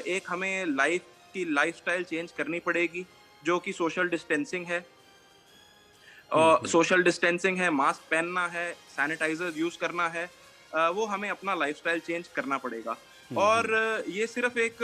एक हमें लाइफस्टाइल चेंज करनी पड़ेगी जो कि सोशल डिस्टेंसिंग है। सोशल डिस्टेंसिंग है, मास्क पहनना है, सैनिटाइजर यूज करना है, वो हमें अपना लाइफस्टाइल चेंज करना पड़ेगा। और ये सिर्फ एक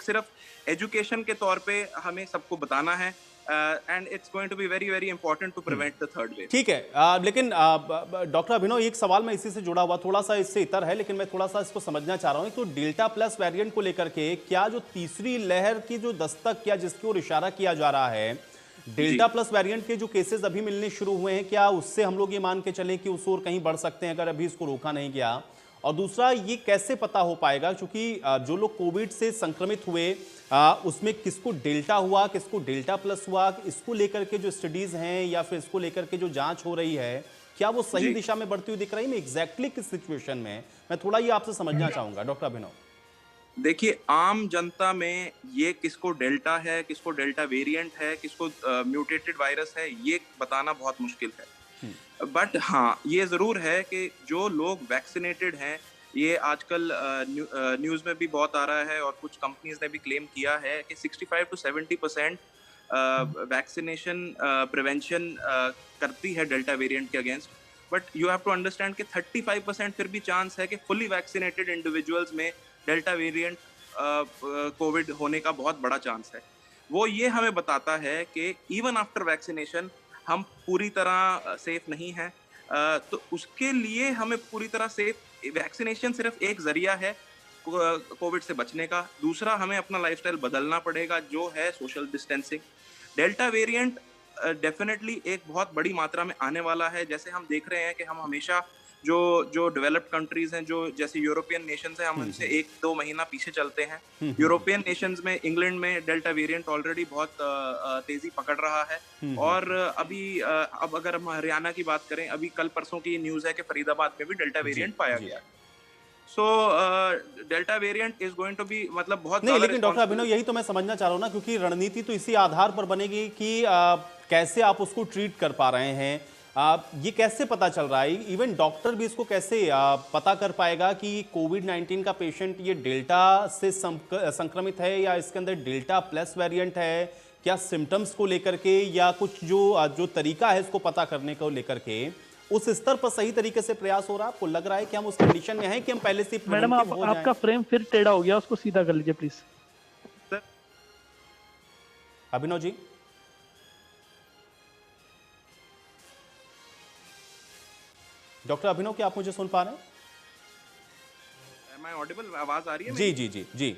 सिर्फ एजुकेशन के तौर पे हमें सबको बताना है and it's going to be very very important to prevent the third wave. ठीक है, लेकिन डॉक्टर अभिनव, एक सवाल मैं इसी से जुड़ा हुआ, थोड़ा सा इससे इतर है, लेकिन मैं थोड़ा सा इसको समझना चाह रहा हूँ। तो डेल्टा प्लस वेरिएंट को लेकर के क्या जो तीसरी लहर की जो दस्तक या जिसकी ओर इशारा किया जा रहा है, डेल्टा प्लस वेरिएंट के जो केसेस अभी मिलने शुरू हुए हैं, क्या उससे हम लोग ये मान के चलें कि उस ओर कहीं बढ़ सकते हैं अगर अभी इसको रोका नहीं गया? और दूसरा, ये कैसे पता हो पाएगा, क्योंकि जो लोग कोविड से संक्रमित हुए उसमें किसको डेल्टा हुआ, किसको डेल्टा प्लस हुआ, इसको लेकर के जो स्टडीज हैं या फिर इसको लेकर के जो जांच हो रही है, क्या वो सही दिशा में बढ़ती हुई दिख रही है? एग्जैक्टली किस सिचुएशन में, मैं थोड़ा ये आपसे समझना चाहूंगा डॉक्टर अभिनव। देखिए, आम जनता में ये किसको डेल्टा है, किसको डेल्टा वेरिएंट है, किसको म्यूटेटेड वायरस है, ये बताना बहुत मुश्किल है। बट हाँ, ये जरूर है कि जो लोग वैक्सीनेटेड हैं, ये आजकल न्यूज़ में भी बहुत आ रहा है और कुछ कंपनीज ने भी क्लेम किया है कि 65 to 70% वैक्सीनेशन प्रिवेंशन करती है डेल्टा वेरिएंट के against. But you have to understand कि 35% फिर भी चांस है कि फुली वैक्सीनेटेड इंडिविजुअल्स में डेल्टा वेरिएंट कोविड होने का बहुत बड़ा चांस है। वो ये हमें बताता है कि इवन आफ्टर वैक्सीनेशन हम पूरी तरह सेफ नहीं है। तो उसके लिए हमें पूरी तरह सेफ, वैक्सीनेशन सिर्फ एक जरिया है कोविड से बचने का। दूसरा, हमें अपना लाइफस्टाइल बदलना पड़ेगा जो है social distancing. Delta variant definitely एक बहुत बड़ी मात्रा में आने वाला है। जैसे हम देख रहे हैं कि हम हमेशा जो डेवलप्ड कंट्रीज हैं, जो जैसे यूरोपियन नेशंस हैं, हम उनसे 1-2 महीना पीछे चलते हैं। यूरोपियन नेशंस में, इंग्लैंड में डेल्टा वेरिएंट ऑलरेडी बहुत तेजी पकड़ रहा है। और अब अगर हम हरियाणा की बात करें, अभी कल परसों की न्यूज़ है कि फरीदाबाद में भी डेल्टा वेरिएंट पाया गया। So delta variant is going to be, मतलब बहुत नहीं, लेकिन डॉक्टर अभिनव, यही तो मैं समझना चाह रहा हूँ ना, क्योंकि रणनीति तो इसी आधार पर बनेगी कि कैसे आप उसको ट्रीट कर पा रहे हैं। ये कैसे पता चल रहा है, इवन डॉक्टर भी इसको कैसे पता कर पाएगा कि कोविड-19 का पेशेंट ये डेल्टा से संक्रमित है या इसके अंदर डेल्टा प्लस वेरिएंट है? क्या सिम्टम्स को लेकर के या कुछ जो तरीका है इसको पता करने को लेकर के उस स्तर पर सही तरीके से प्रयास हो रहा है? आपको लग रहा है कि हम उस कंडीशन में हैं कि हम पहले से मैडम आपका फ्रेम फिर टेढ़ा हो गया, उसको सीधा कर लीजिए प्लीज। अभिनव जी, डॉक्टर अभिनव, क्या आप मुझे सुन पा रहे हैं? Am I audible? आवाज आ रही है जी मेरी? जी जी जी।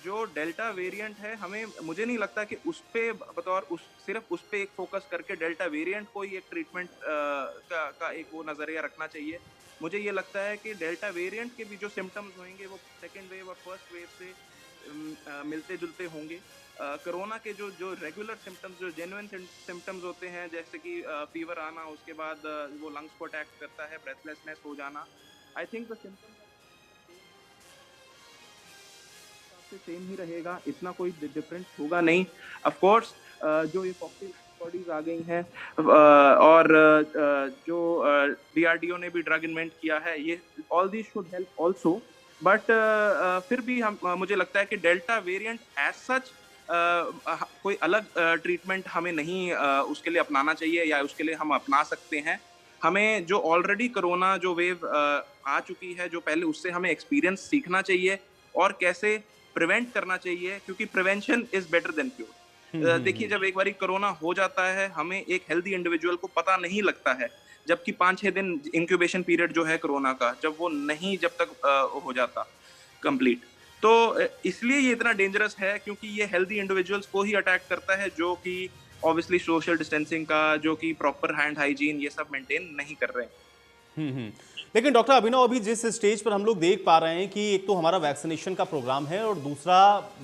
जो डेल्टा वेरिएंट है, मुझे नहीं लगता कि उस पे बतौर सिर्फ उस पे एक फोकस करके डेल्टा वेरिएंट को ही एक ट्रीटमेंट का एक वो नजरिया रखना चाहिए। मुझे ये लगता है कि डेल्टा वेरिएंट के भी जो सिम्टम्स होंगे वो सेकेंड वेव और फर्स्ट वेव से मिलते जुलते होंगे। कोरोना के जो रेगुलर सिम्टम्स, जो जेन्युइन सिम्टम्स होते हैं, जैसे कि फीवर आना, उसके बाद वो लंग्स को अटैक करता है, ब्रेथलेसनेस हो जाना, I think the symptoms same ही रहेगा, इतना कोई डिफरेंस होगा नहीं। ऑफ कोर्स जो ये कॉकटेल एंटीबॉडीज आ गई हैं और जो डीआरडीओ ने भी ड्रग इन्वेंट किया है, ये all these should help also, but फिर भी मुझे लगता है कि डेल्टा वेरिएंट एज सच कोई अलग ट्रीटमेंट हमें नहीं उसके लिए अपनाना चाहिए, या उसके लिए हम अपना सकते हैं। हमें जो ऑलरेडी कोरोना जो वेव आ चुकी है, जो पहले, उससे हमें एक्सपीरियंस सीखना चाहिए और कैसे प्रिवेंट करना चाहिए, क्योंकि prevention is better than cure. देखिए, जब एक बारी कोरोना हो जाता है, हमें एक हेल्दी इंडिविजुअल को पता नहीं लगता है, जबकि 5-6 दिन इंक्यूबेशन पीरियड जो है कोरोना का, जब वो नहीं, जब तक हो जाता कंप्लीट, तो इसलिए ये इतना डेंजरस है, क्योंकि ये हेल्दी इंडिविजुअल्स को ही अटैक करता है, जो कि ऑब्वियसली सोशल डिस्टेंसिंग का, जो कि प्रॉपर हैंड हाइजीन, ये सब मेंटेन नहीं कर रहे हैं। लेकिन डॉक्टर अभिनव, अभी जिस स्टेज पर हम लोग देख पा रहे हैं कि एक तो हमारा वैक्सीनेशन का प्रोग्राम है और दूसरा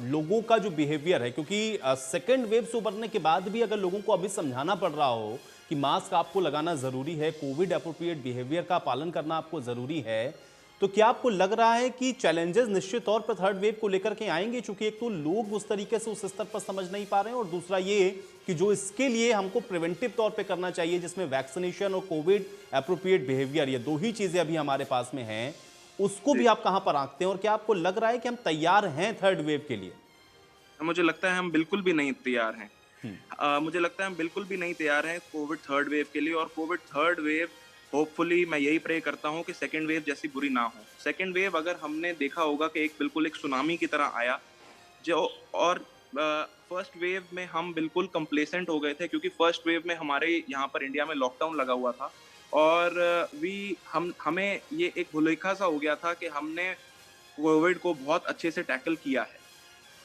लोगों का जो बिहेवियर है, क्योंकि सेकेंड वेव से उबरने के बाद भी अगर लोगों को अभी समझाना पड़ रहा हो कि मास्क आपको लगाना जरूरी है, कोविड एप्रोप्रिएट बिहेवियर का पालन करना आपको जरूरी है, तो क्या आपको लग रहा है कि चैलेंजेस निश्चित तौर पर थर्ड वेव को लेकर के आएंगे? चूंकि एक तो लोग उस तरीके से उस स्तर पर समझ नहीं पा रहे हैं और दूसरा ये कि जो इसके लिए हमको प्रिवेंटिव तौर पे करना चाहिए, जिसमें वैक्सीनेशन और कोविड एप्रोप्रिएट बिहेवियर, ये दो ही चीजें अभी हमारे पास में हैं, उसको भी आप कहां पर आंकते हैं? और क्या आपको लग रहा है कि हम तैयार हैं थर्ड वेव के लिए? मुझे लगता है हम बिल्कुल भी नहीं तैयार हैं। मुझे लगता है हम बिल्कुल भी नहीं तैयार हैं कोविड थर्ड वेव के लिए। और कोविड थर्ड वेव, होपफुली मैं यही प्रे करता हूँ कि सेकेंड वेव जैसी बुरी ना हो। सेकेंड वेव, अगर हमने देखा होगा कि बिल्कुल एक सुनामी की तरह आया, जो, और फर्स्ट वेव में हम बिल्कुल कंप्लेसेंट हो गए थे, क्योंकि फर्स्ट वेव में हमारे यहाँ पर इंडिया में लॉकडाउन लगा हुआ था और हमें ये एक भुलेखा सा हो गया था कि हमने कोविड को बहुत अच्छे से टैकल किया है।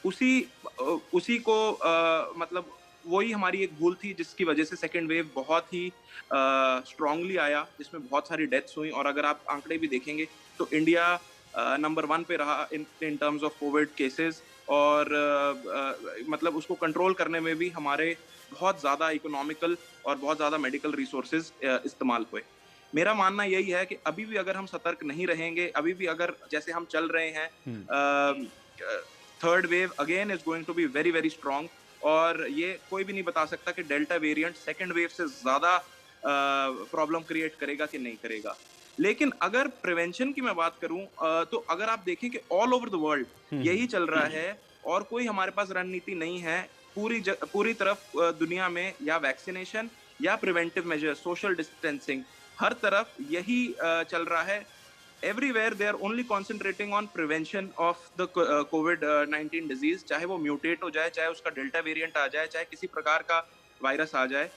उसी को मतलब वही हमारी एक भूल थी, जिसकी वजह से सेकेंड वेव बहुत ही स्ट्रांगली आया, जिसमें बहुत सारी डेथ्स हुई। और अगर आप आंकड़े भी देखेंगे तो इंडिया नंबर 1 पे रहा in terms of Covid cases, और मतलब उसको कंट्रोल करने में भी हमारे बहुत ज़्यादा इकोनॉमिकल और बहुत ज़्यादा मेडिकल रिसोर्सेज इस्तेमाल हुए। मेरा मानना यही है कि अभी भी अगर हम सतर्क नहीं रहेंगे, अभी भी अगर जैसे हम चल रहे हैं, third wave again is going to be very very strong, और ये कोई भी नहीं बता सकता कि डेल्टा वेरिएंट सेकेंड वेव से ज़्यादा प्रॉब्लम क्रिएट करेगा कि नहीं करेगा। लेकिन अगर प्रिवेंशन की मैं बात करूं, तो अगर आप देखें कि ऑल ओवर द वर्ल्ड यही चल रहा है और कोई हमारे पास रणनीति नहीं है। पूरी तरफ दुनिया में या वैक्सीनेशन या प्रिवेंटिव मेजर, सोशल डिस्टेंसिंग, हर तरफ यही चल रहा है। Everywhere they are only concentrating on prevention of the COVID-19 disease, चाहे वो म्यूटेट हो जाए, चाहे उसका डेल्टा वेरिएंट आ जाए, चाहे किसी प्रकार का वायरस आ जाए,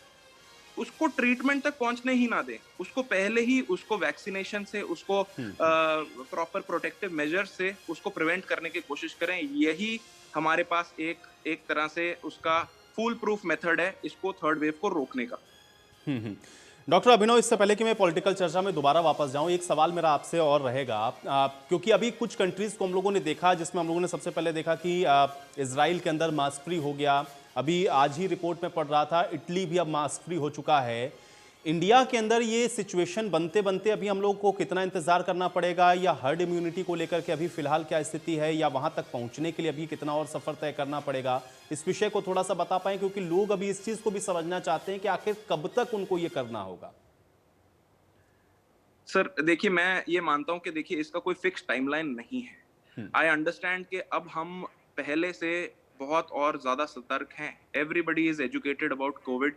उसको ट्रीटमेंट तक पहुंचने ही ना दें। उसको पहले ही उसको वैक्सीनेशन से, उसको प्रॉपर प्रोटेक्टिव मेजर से उसको प्रिवेंट करने की कोशिश करें। यही हमारे पास एक तरह से उसका फुल प्रूफ मेथड है इसको थर्ड वेव को रोकने का। डॉक्टर अभिनव, इससे पहले कि मैं पॉलिटिकल चर्चा में दोबारा वापस जाऊं, एक सवाल मेरा आपसे और रहेगा, क्योंकि अभी कुछ कंट्रीज को हम लोगों ने देखा, जिसमें हम लोगों ने सबसे पहले देखा कि इजराइल के अंदर मास्क फ्री हो गया। अभी आज ही रिपोर्ट में पढ़ रहा था इटली भी अब मास्क फ्री हो चुका है। इंडिया के अंदर ये सिचुएशन बनते बनते अभी हम लोग को कितना इंतजार करना पड़ेगा, या हर्ड इम्यूनिटी को लेकर के अभी फिलहाल क्या स्थिति है, या वहां तक पहुंचने के लिए अभी कितना और सफर तय करना पड़ेगा? इस विषय को थोड़ा सा बता पाएं, क्योंकि लोग अभी इस चीज को भी समझना चाहते हैं कि आखिर कब तक उनको ये करना होगा। सर देखिए, मैं ये मानता हूं कि देखिए इसका कोई फिक्स टाइमलाइन नहीं है। आई अंडरस्टैंड कि अब हम पहले से बहुत और ज्यादा सतर्क हैं। Everybody is educated about covid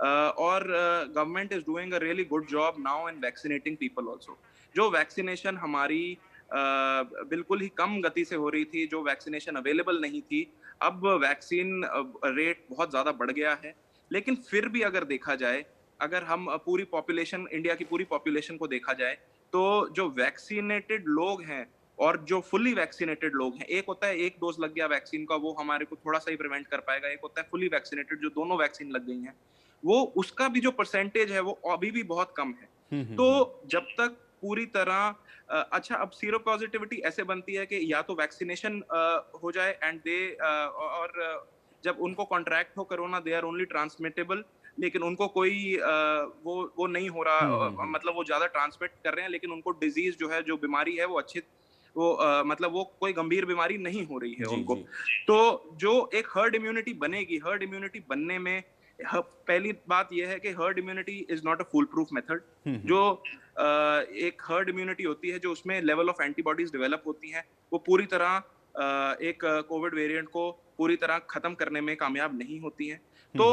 और government is doing a really good job now in vaccinating people also. जो वैक्सीनेशन हमारी बिल्कुल ही कम गति से हो रही थी, जो वैक्सीनेशन अवेलेबल नहीं थी, अब वैक्सीन रेट बहुत ज्यादा बढ़ गया है। लेकिन फिर भी अगर देखा जाए, अगर हम पूरी पॉपुलेशन, इंडिया की पूरी पॉपुलेशन को देखा जाए, तो जो वैक्सीनेटेड लोग हैं और जो फुली वैक्सीनेटेड लोग हैं, एक होता है एक डोज लग गया वैक्सीन का, वो हमारे को थोड़ा सा ही प्रिवेंट कर पाएगा। एक होता है फुली वैक्सीनेटेड, जो दोनों वैक्सीन लग गई हैं, वो उसका भी जो परसेंटेज है वो अभी भी बहुत कम है। तो जब तक पूरी तरह अच्छा, अब सीरो पॉजिटिविटी ऐसे बनती है कि या तो वैक्सीनेशन हो जाए एंड दे और जब उनको कॉन्ट्रैक्ट हो corona, they are only transmittable, लेकिन उनको कोई वो नहीं हो रहा, मतलब वो ज्यादा ट्रांसमिट कर रहे हैं, लेकिन उनको डिजीज जो है, जो बीमारी है, वो अच्छी, वो मतलब वो कोई गंभीर बीमारी नहीं हो रही है उनको। तो जो एक हर्ड इम्यूनिटी बनेगी, हर्ड इम्यूनिटी बनने में पहली बात यह है कि herd immunity is not a full proof method. जो एक हर्ड इम्यूनिटी होती है, जो उसमें लेवल ऑफ एंटीबॉडीज डेवलप होती हैं, वो पूरी तरह एक कोविड वेरिएंट को पूरी तरह खत्म करने में कामयाब नहीं होती हैं। तो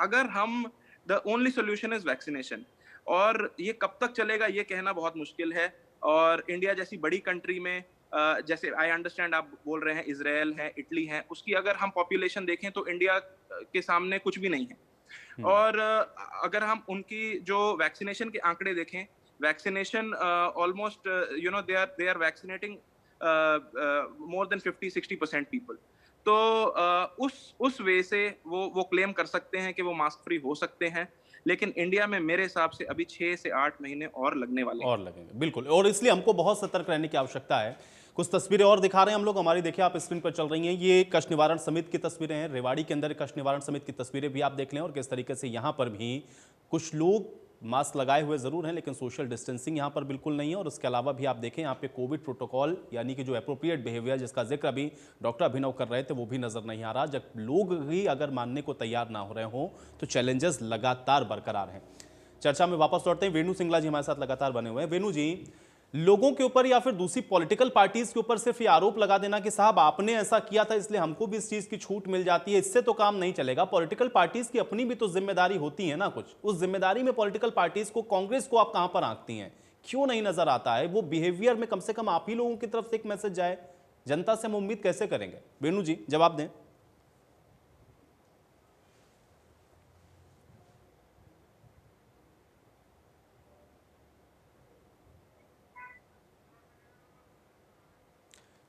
अगर हम, the only solution is vaccination, और ये कब तक चलेगा ये कहना बहुत मुश्किल है। और इंडिया जैसी बड़ी कंट्री में, जैसे आई अंडरस्टैंड आप बोल रहे हैं इजराइल है, इटली है, उसकी अगर हम पॉपुलेशन देखें तो इंडिया के सामने कुछ भी नहीं है। और अगर हम उनकी जो वैक्सीनेशन के आंकड़े देखें, vaccination almost they are vaccinating more than 50-60% people. तो उस वे से वो क्लेम कर सकते हैं कि वो मास्क फ्री हो सकते हैं। लेकिन इंडिया में मेरे हिसाब से अभी 6 से 8 महीने और लगने वाले हैं। और लगेंगे, बिल्कुल। और इसलिए हमको बहुत सतर्क रहने की आवश्यकता है। कुछ तस्वीरें और दिखा रहे हैं हम लोग, हमारी देखिए आप स्क्रीन पर चल रही हैं। ये कष्ट निवारण समिति की तस्वीरें हैं, रेवाड़ी के अंदर कष्ट निवारण समिति की तस्वीरें भी आप देख लें। और किस तरीके से यहाँ पर भी कुछ लोग मास्क लगाए हुए जरूर हैं, लेकिन सोशल डिस्टेंसिंग यहाँ पर बिल्कुल नहीं है। और उसके अलावा भी आप देखें यहाँ पे कोविड प्रोटोकॉल, यानी कि जो एप्रोप्रिएट बिहेवियर जिसका जिक्र अभी डॉक्टर अभिनव कर रहे थे, वो भी नजर नहीं आ रहा। जब लोग ही अगर मानने को तैयार ना हो रहे हों तो चैलेंजेस लगातार बरकरार हैं। चर्चा में वापस लौटते हैं। वेणु सिंगला जी हमारे साथ लगातार बने हुए हैं। वेणु जी, लोगों के ऊपर या फिर दूसरी पॉलिटिकल पार्टीज के ऊपर सिर्फ ये आरोप लगा देना कि साहब आपने ऐसा किया था इसलिए हमको भी इस चीज की छूट मिल जाती है, इससे तो काम नहीं चलेगा। पॉलिटिकल पार्टीज की अपनी भी तो जिम्मेदारी होती है ना कुछ। उस जिम्मेदारी में पॉलिटिकल पार्टीज को, कांग्रेस को आप कहां पर आंकती हैं? क्यों नहीं नजर आता है वो बिहेवियर में? कम से कम आप ही लोगों की तरफ से एक मैसेज जाए, जनता से हम उम्मीद कैसे करेंगे? वेणु जी जवाब दें।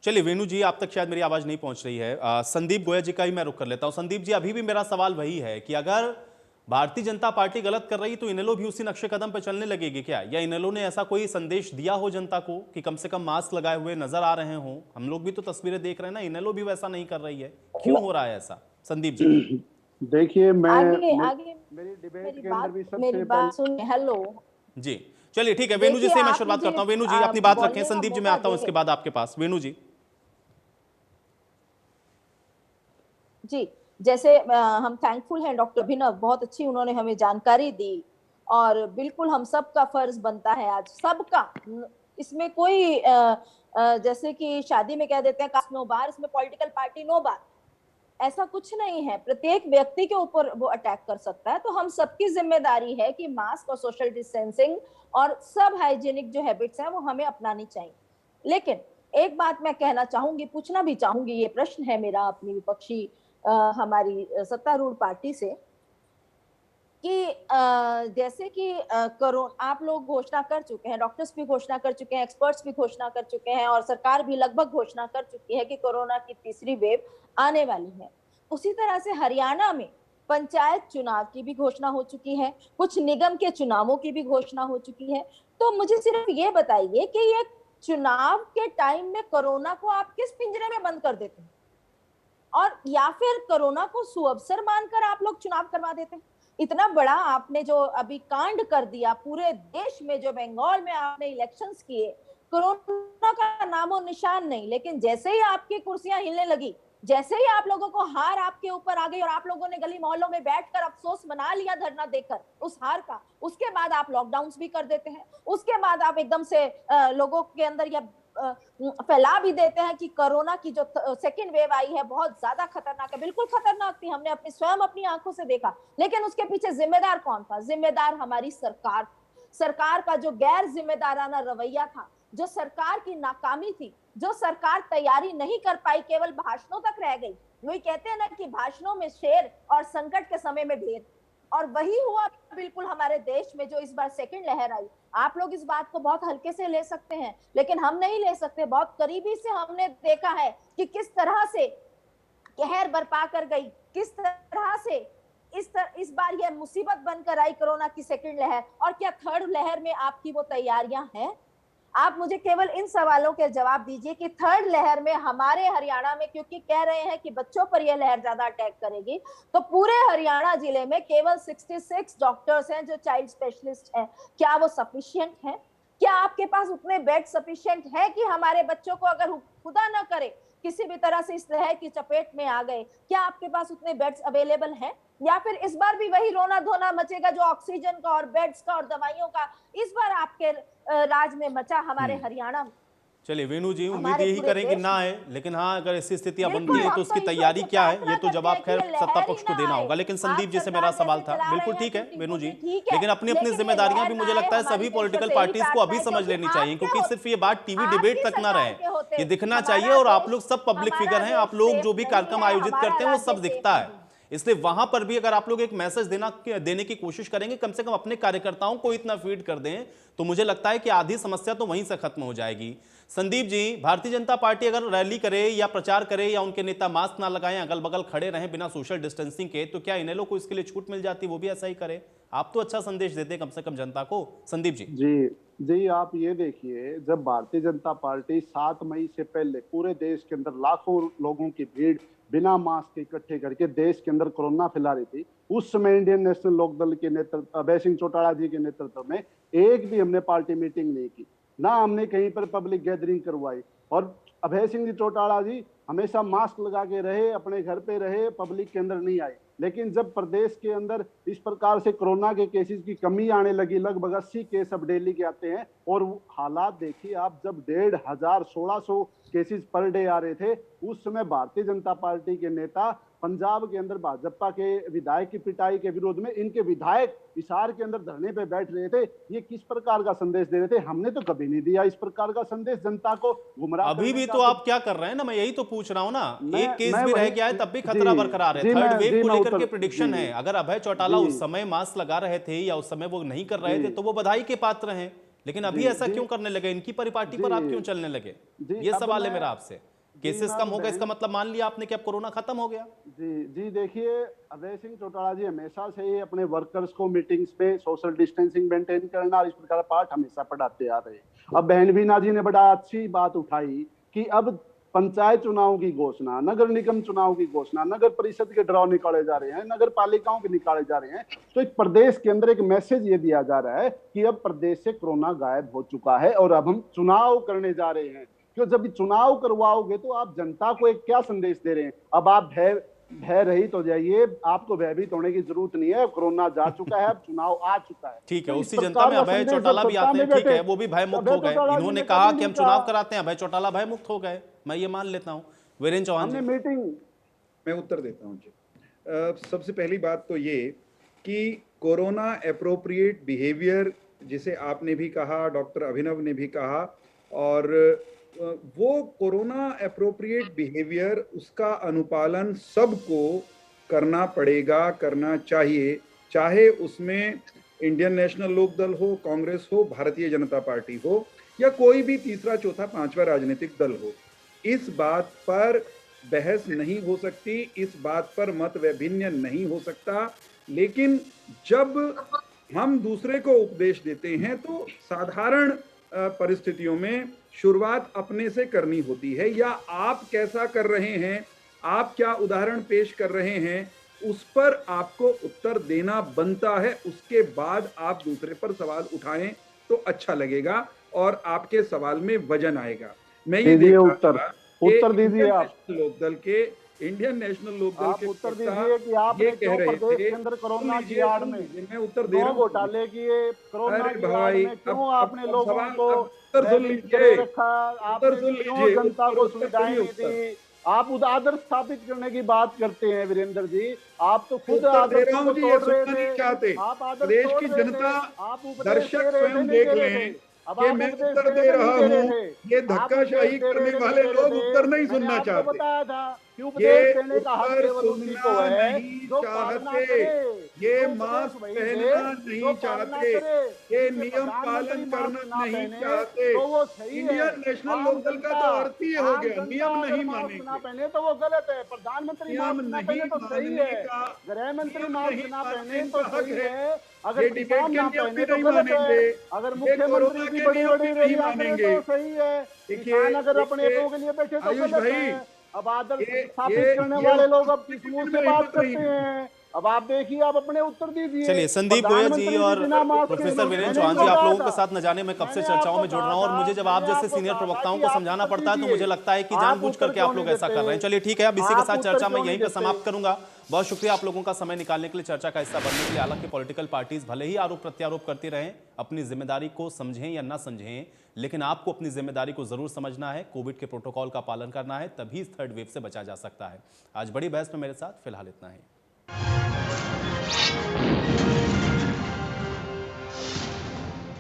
चलिए वेणु जी, आप तक शायद मेरी आवाज नहीं पहुंच रही है। संदीप गोयल जी का ही मैं रुख कर लेता हूं। संदीप जी, अभी भी मेरा सवाल वही है कि अगर भारतीय जनता पार्टी गलत कर रही तो इनेलो भी उसी नक्शे कदम पर चलने लगेगी क्या? या इनेलो ने ऐसा कोई संदेश दिया हो जनता को कि कम से कम मास्क लगाए हुए नजर आ रहे हों? हम लोग भी तो तस्वीरें देख रहे हैं ना, इनेलो भी वैसा नहीं कर रही है। क्यों हो रहा है ऐसा संदीप जी? देखिए, मैं आगे मेरी डिबेट मेरी के बात अंदर भी मेरी सबसे बात सुनिए। हेलो जी चलिए ठीक है, वेणु जी से मैं शुरुआत करता हूं। वेणु जी अपनी बात रखें, संदीप जी मैं आता हूं इसके बाद आपके पास। वेणु जी जी, जैसे हम थैंकफुल हैं डॉक्टर अभिनव, बहुत अच्छी उन्होंने हमें जानकारी दी। और बिल्कुल हम सबका फर्ज बनता है आज, सबका, इसमें कोई जैसे कि शादी में कह देते हैं कास्ट नो बार, इसमें पॉलिटिकल पार्टी नो बार, ऐसा कुछ नहीं है। प्रत्येक व्यक्ति के ऊपर वो अटैक कर सकता है। तो हम सबकी जिम्मेदारी है कि मास्क और सोशल डिस्टेंसिंग और सब हाइजीनिक जो हैबिट्स हैं वो हमें अपनानी चाहिए। लेकिन एक बात मैं कहना चाहूंगी, पूछना भी चाहूंगी, ये प्रश्न है मेरा अपनी विपक्षी हमारी सत्तारूढ़ पार्टी से कि जैसे कि आप लोग घोषणा कर चुके हैं, डॉक्टर्स भी घोषणा कर चुके हैं, एक्सपर्ट्स भी घोषणा कर चुके हैं, और सरकार भी लगभग घोषणा कर चुकी है कि कोरोना की तीसरी वेव आने वाली है। उसी तरह से हरियाणा में पंचायत चुनाव की भी घोषणा हो चुकी है, कुछ निगम के चुनावों की भी घोषणा हो चुकी है। तो मुझे सिर्फ ये बताइए कि ये चुनाव के टाइम में कोरोना को आप किस पिंजरे में बंद कर देते हैं, और या फिर कोरोना को सुअवसर मानकर आप लोग चुनाव करवा देते हैं? इतना बड़ा आपने जो अभी कांड कर दिया पूरे देश में, जो बंगाल में आपने इलेक्शंस किए, कोरोना का नामो निशान नहीं, लेकिन जैसे ही आपकी कुर्सियां हिलने लगी जैसे ही आप लोगों को हार आपके ऊपर आ गई और आप लोगों ने गली मोहल्लों में बैठकर अफसोस मना लिया धरना देकर उस हार का, उसके बाद आप लॉकडाउन भी कर देते हैं, उसके बाद आप एकदम से लोगों के अंदर यह फैला भी देते हैं कि कोरोना की जो सेकेंड वेव आई है बहुत ज्यादा खतरनाक है। बिल्कुल खतरनाक थी, हमने अपनी स्वयं अपनी आंखों से देखा, लेकिन उसके पीछे जिम्मेदार कौन था? जिम्मेदार हमारी सरकार, सरकार का जो गैर जिम्मेदाराना रवैया था, जो सरकार की नाकामी थी, जो सरकार तैयारी नहीं कर पाई, केवल भाषणों तक रह गई। वही कहते हैं ना कि भाषणों में शेर और संकट के समय में ढेर, और वही हुआ बिल्कुल हमारे देश में जो इस बार सेकंड लहर आई। आप लोग इस बात को बहुत हल्के से ले सकते हैं, लेकिन हम नहीं ले सकते। बहुत करीबी से हमने देखा है कि किस तरह से कहर बरपा कर गई, किस तरह से इस बार यह मुसीबत बनकर आई कोरोना की सेकंड लहर। और क्या थर्ड लहर में आपकी वो तैयारियां हैं? आप मुझे केवल इन सवालों के जवाब दीजिए कि थर्ड लहर में हमारे हरियाणा में, क्योंकि कह रहे हैं कि बच्चों पर यह लहर ज्यादा अटैक करेगी, तो पूरे हरियाणा जिले में केवल 66 डॉक्टर्स हैं जो चाइल्ड स्पेशलिस्ट हैं। क्या वो सफिशिएंट है? क्या आपके पास उतने बेड सफिशिएंट है कि हमारे बच्चों को अगर खुदा न करे किसी भी तरह से इस लहर की चपेट में आ गए, क्या आपके पास उतने बेड्स अवेलेबल हैं? या फिर इस बार भी वही रोना धोना मचेगा जो ऑक्सीजन का और बेड्स का और दवाइयों का इस बार आपके राज में मचा हमारे हरियाणा में? चलिए वेणु जी, उम्मीद यही करें कि ना आए, लेकिन हाँ अगर ऐसी स्थितियां बनती है बिल्कुल, तो हम उसकी तो तैयारी ईश्वर से क्या है ये प्रार्थना तो जवाब करते हैं खैर कि सत्ता लहर पक्ष ही को ना देना आए। होगा। लेकिन आप संदीप जी से सरकार मेरा जैसे सवाल था, चला बिल्कुल रहे ठीक हैं है कि वेणु जी, ठीक है, लेकिन अपनी अपनी लेकिन ये जिम्मेदारियां लहर भी ना मुझे आए, लगता है हमारी सभी तो पॉलिटिकल ईश्वर से यही पार्टीज को प्रार्थना अभी है, समझ क्योंकि लेनी आप चाहिए, क्या क्योंकि होते? सिर्फ ये बात टीवी डिबेट आपकी तक ना सरकार रहे। के होते ये दिखना चाहिए हमारा और आप देश, लोग सब पब्लिक हमारा फिगर हैं, आप देश लोग सेफ जो भी नहीं कार्यक्रम है, आयोजित हमारा करते हैं वो राज्य सब सेफ दिखता नहीं। है। इसलिए वहां पर भी अगर आप लोग एक मैसेज देने की कोशिश करेंगे, कम से कम अपने कार्यकर्ताओं को इतना फीड कर दें, तो मुझे लगता है कि आधी समस्या तो वहीं से खत्म हो जाएगी। संदीप जी, भारतीय जनता पार्टी अगर रैली करे या प्रचार करे या उनके नेता मास्क ना लगाएं, अगल बगल खड़े रहें बिना सोशल डिस्टेंसिंग के, तो क्या इन्हें लोग को इसके लिए छूट मिल जाती? वो भी ऐसा ही करे? आप तो अच्छा संदेश देते कम से कम जनता को। संदीप जी जी जी, आप ये देखिए, जब भारतीय जनता पार्टी 7 मई से पहले पूरे देश के अंदर लाखों लोगों की भीड़ बिना मास्क के इकट्ठे करके देश के अंदर कोरोना फैला रही थी, उस समय इंडियन नेशनल लोकदल के नेतृत्व अभय सिंह चौटाला जी के नेतृत्व में एक भी हमने पार्टी मीटिंग नहीं की, ना हमने कहीं पर पब्लिक गैदरिंग करवाई। और अभय सिंह जी चौटाला जी हमेशा मास्क लगा के रहे, अपने घर पे रहे, पब्लिक के अंदर नहीं आए। लेकिन जब प्रदेश के अंदर इस प्रकार से कोरोना के केसेस की कमी आने लगी, लगभग 80 केस अब डेली के आते हैं, और हालात देखिए आप, जब 1,500 1600 केसेस पर डे आ रहे थे, उस समय भारतीय जनता पार्टी के नेता पंजाब के अंदर भाजपा के विधायक की पिटाई के विरोध में इनके विधायक हिसार के अंदर धरने पे बैठ रहे थे। ये किस प्रकार का संदेश दे रहे थे? हमने तो कभी नहीं दिया इस प्रकार का संदेश जनता को गुमराह अभी भी करने तो का। आप क्या कर रहे हैं ना, मैं यही तो पूछ रहा हूं ना। एक केस मैं भी रह वही- गया है तब भी खतरा बरकरार है। थर्ड वेव को लेकर के प्रिडिक्शन है। अगर अभय चौटाला उस समय मास्क लगा रहे थे या उस समय वो नहीं कर रहे थे तो वो बधाई के पात्र हैं, लेकिन अभी ऐसा क्यों करने लगे? इनकी परिपाटी पर आप क्यों चलने लगे? ये सवाल है मेरा आपसे। केसेस कम हो गए, इसका मतलब मान लिया आपने कि अब कोरोना खत्म हो गया? जी देखिए, अभय सिंह चौटाला जी हमेशा से ही अपने वर्कर्स को मीटिंग्स में सोशल डिस्टेंसिंग मेंटेन करना और इस प्रकार पाठ हमेशा पढ़ाते आ रहे हैं। अब बहन वीना जी ने बड़ा अच्छी बात उठाई कि अब पंचायत चुनाव की घोषणा, नगर निगम चुनाव की घोषणा, नगर परिषद के ड्रॉ निकाले जा रहे हैं, नगर पालिकाओं के निकाले जा रहे हैं, तो एक प्रदेश के अंदर एक मैसेज ये दिया जा रहा है कि अब प्रदेश से कोरोना गायब हो चुका है और अब हम चुनाव करने जा रहे हैं। क्यों? जब चुनाव करवाओगे तो आप जनता को एक क्या संदेश दे रहे हैं? अब आप भय रहित हो जाइए, आपको भयभीत होने की जरूरत नहीं है, कोरोना जा चुका है, अब चुनाव आ चुका है। ठीक है, तो उसी जनता में अभय चौटाला भी आते हैं, ठीक है, वो भी भय मुक्त हो गए। इन्होंने कहा कि हम चुनाव कराते हैं, अभय चौटाला भय मुक्त हो गए, मैं ये मान लेता हूं। वीरेंद्र चौहान जी, मीटिंग मैं उत्तर देता हूं जी। सबसे पहली बात तो ये कि कोरोना एप्रोप्रिएट बिहेवियर, जिसे आपने भी कहा, डॉक्टर अभिनव ने भी कहा, और वो कोरोना एप्रोप्रिएट बिहेवियर, उसका अनुपालन सबको करना पड़ेगा, करना चाहिए, चाहे उसमें इंडियन नेशनल लोकदल हो, कांग्रेस हो, भारतीय जनता पार्टी हो, या कोई भी तीसरा चौथा पांचवा राजनीतिक दल हो। इस बात पर बहस नहीं हो सकती, इस बात पर मत वैभिन्न नहीं हो सकता। लेकिन जब हम दूसरे को उपदेश देते हैं तो साधारण परिस्थितियों में शुरुआत अपने से करनी होती है, या आप कैसा कर रहे हैं, आप क्या उदाहरण पेश कर रहे हैं, उस पर आपको उत्तर देना बनता है। उसके बाद आप दूसरे पर सवाल उठाएं तो अच्छा लगेगा और आपके सवाल में वजन आएगा। मैं ये उत्तर दीजिए आप। लोकदल के इंडियन नेशनल लोकदल आप के उत्तर प्रवक्ता दीजिए कि आपने ये कह क्यों रहे प्रदेश थे। के अंदर कोरोना सुन की लीजिए, आड़ सुन में लीजिए, मैं उत्तर दे रहा नौ हूँ। घोटाले किए, कोरोना अरे की आड़ भाई, में क्यों आपने लोगों सवाल, को अब उत्तर सुन बैरिकेड लीजिए, करे रखा, उत्तर आपने सुन क्यों लीजिए, जनता को उत्तर सुविधाएं सुनिए, नहीं उत्तर दी। आप आदर्श स्थापित करने की बात करते हैं वीरेंद्र जी, आप तो खुद उत्तर दे रहा आदर्शों हूं को जी, ये तोड़ रहे सुनना नहीं थे। चाहते। आप आदर्श प्रदेश तोड़ की रहे जनता, थे, आप उपदेश दर्शक दे रहे स्वयं थे, नहीं देख दे रहे लें थे। अब कि आप मैं उपदेश उत्तर दे दे रहे थे, रहा नहीं दे रहे हूं। थे। ये आप उपदेश धक्काशाही दे रहे करने थे, नहीं वाले दे रहे लोग उत्तर थे। नहीं मैंने सुनना आपको चाहते। बताया था कि ये उपदेश देने का हक उत्तर केवल उसी को सुनना है नहीं जो पालना चाहते, करे। ये जो मास्क उपदेश वही दे पहनना जो नहीं पालना चाहते, करे। ये जिसे नियम प्रधानमंत्री पालन मास्क करना ना नहीं पहने चाहते। तो वो सही है। इंडियन नेशनल आम लोकदल का जनता, तो अर्थ ही हो आम गया, जनता नियम अगर नहीं मास्क ना मानेंगे। पहने तो वो गलत है, प्रधानमंत्री नियम मास्क ना नहीं पहने तो सही मानने है, का, गृह मंत्री नियम मास्क नहीं ना मानने पहने तो का हक सही है। है, अगर ये डिबेट किसान के ना नियम पहने भी तो नहीं गलत है, मानेंगे, अगर ये मुख्यमंत्री कोरोना भी के बड़ी नियम बड़ी भी नहीं रैलियां करे मानेंगे। तो सही है, देखिए, किसान अगर अपने देखिए, हितों के लिए बैठे तो आयुष गलत भाई, है। अब आदर्श ये स्थापित करने ये वाले उत्तर लोग अब सुनने किस की मुंह से किसमें बात हिम्मत नहीं करते है। हैं। अब आप देखिए, आप अपने उत्तर दीजिए। चलिए, संदीप गोयल जी प्रधानमंत्री भी और बिना मास्क के प्रोफेसर वीरेंद्र मैंने चौहान इनको जी, आप कहा लोगों के था, साथ न जाने मैं कब से मैंने चर्चाओं आपको में जुड़ रहा कहा हूं और था, मुझे जब आप मैंने जैसे आपको सीनियर कहा था प्रवक्ताओं कि को आप समझाना उत्तर पड़ता है तो दीजिए। मुझे लगता है कि आप जानबूझ उत्तर करके क्यों आप लोग नहीं ऐसा कर देते? रहे हैं। चलिए ठीक है, अब इसी के आप साथ उत्तर चर्चा क्यों मैं नहीं यहीं पर देते? समाप्त करूंगा। बहुत शुक्रिया आप लोगों का समय निकालने के लिए, चर्चा का हिस्सा बनने के लिए। हालांकि पॉलिटिकल पार्टीज भले ही आरोप प्रत्यारोप करती रहें, अपनी जिम्मेदारी को समझें या ना समझें, लेकिन आपको अपनी जिम्मेदारी को जरूर समझना है, कोविड के प्रोटोकॉल का पालन करना है, तभी इस थर्ड वेव से बचा जा सकता है। आज बड़ी बहस में मेरे साथ फिलहाल इतना ही।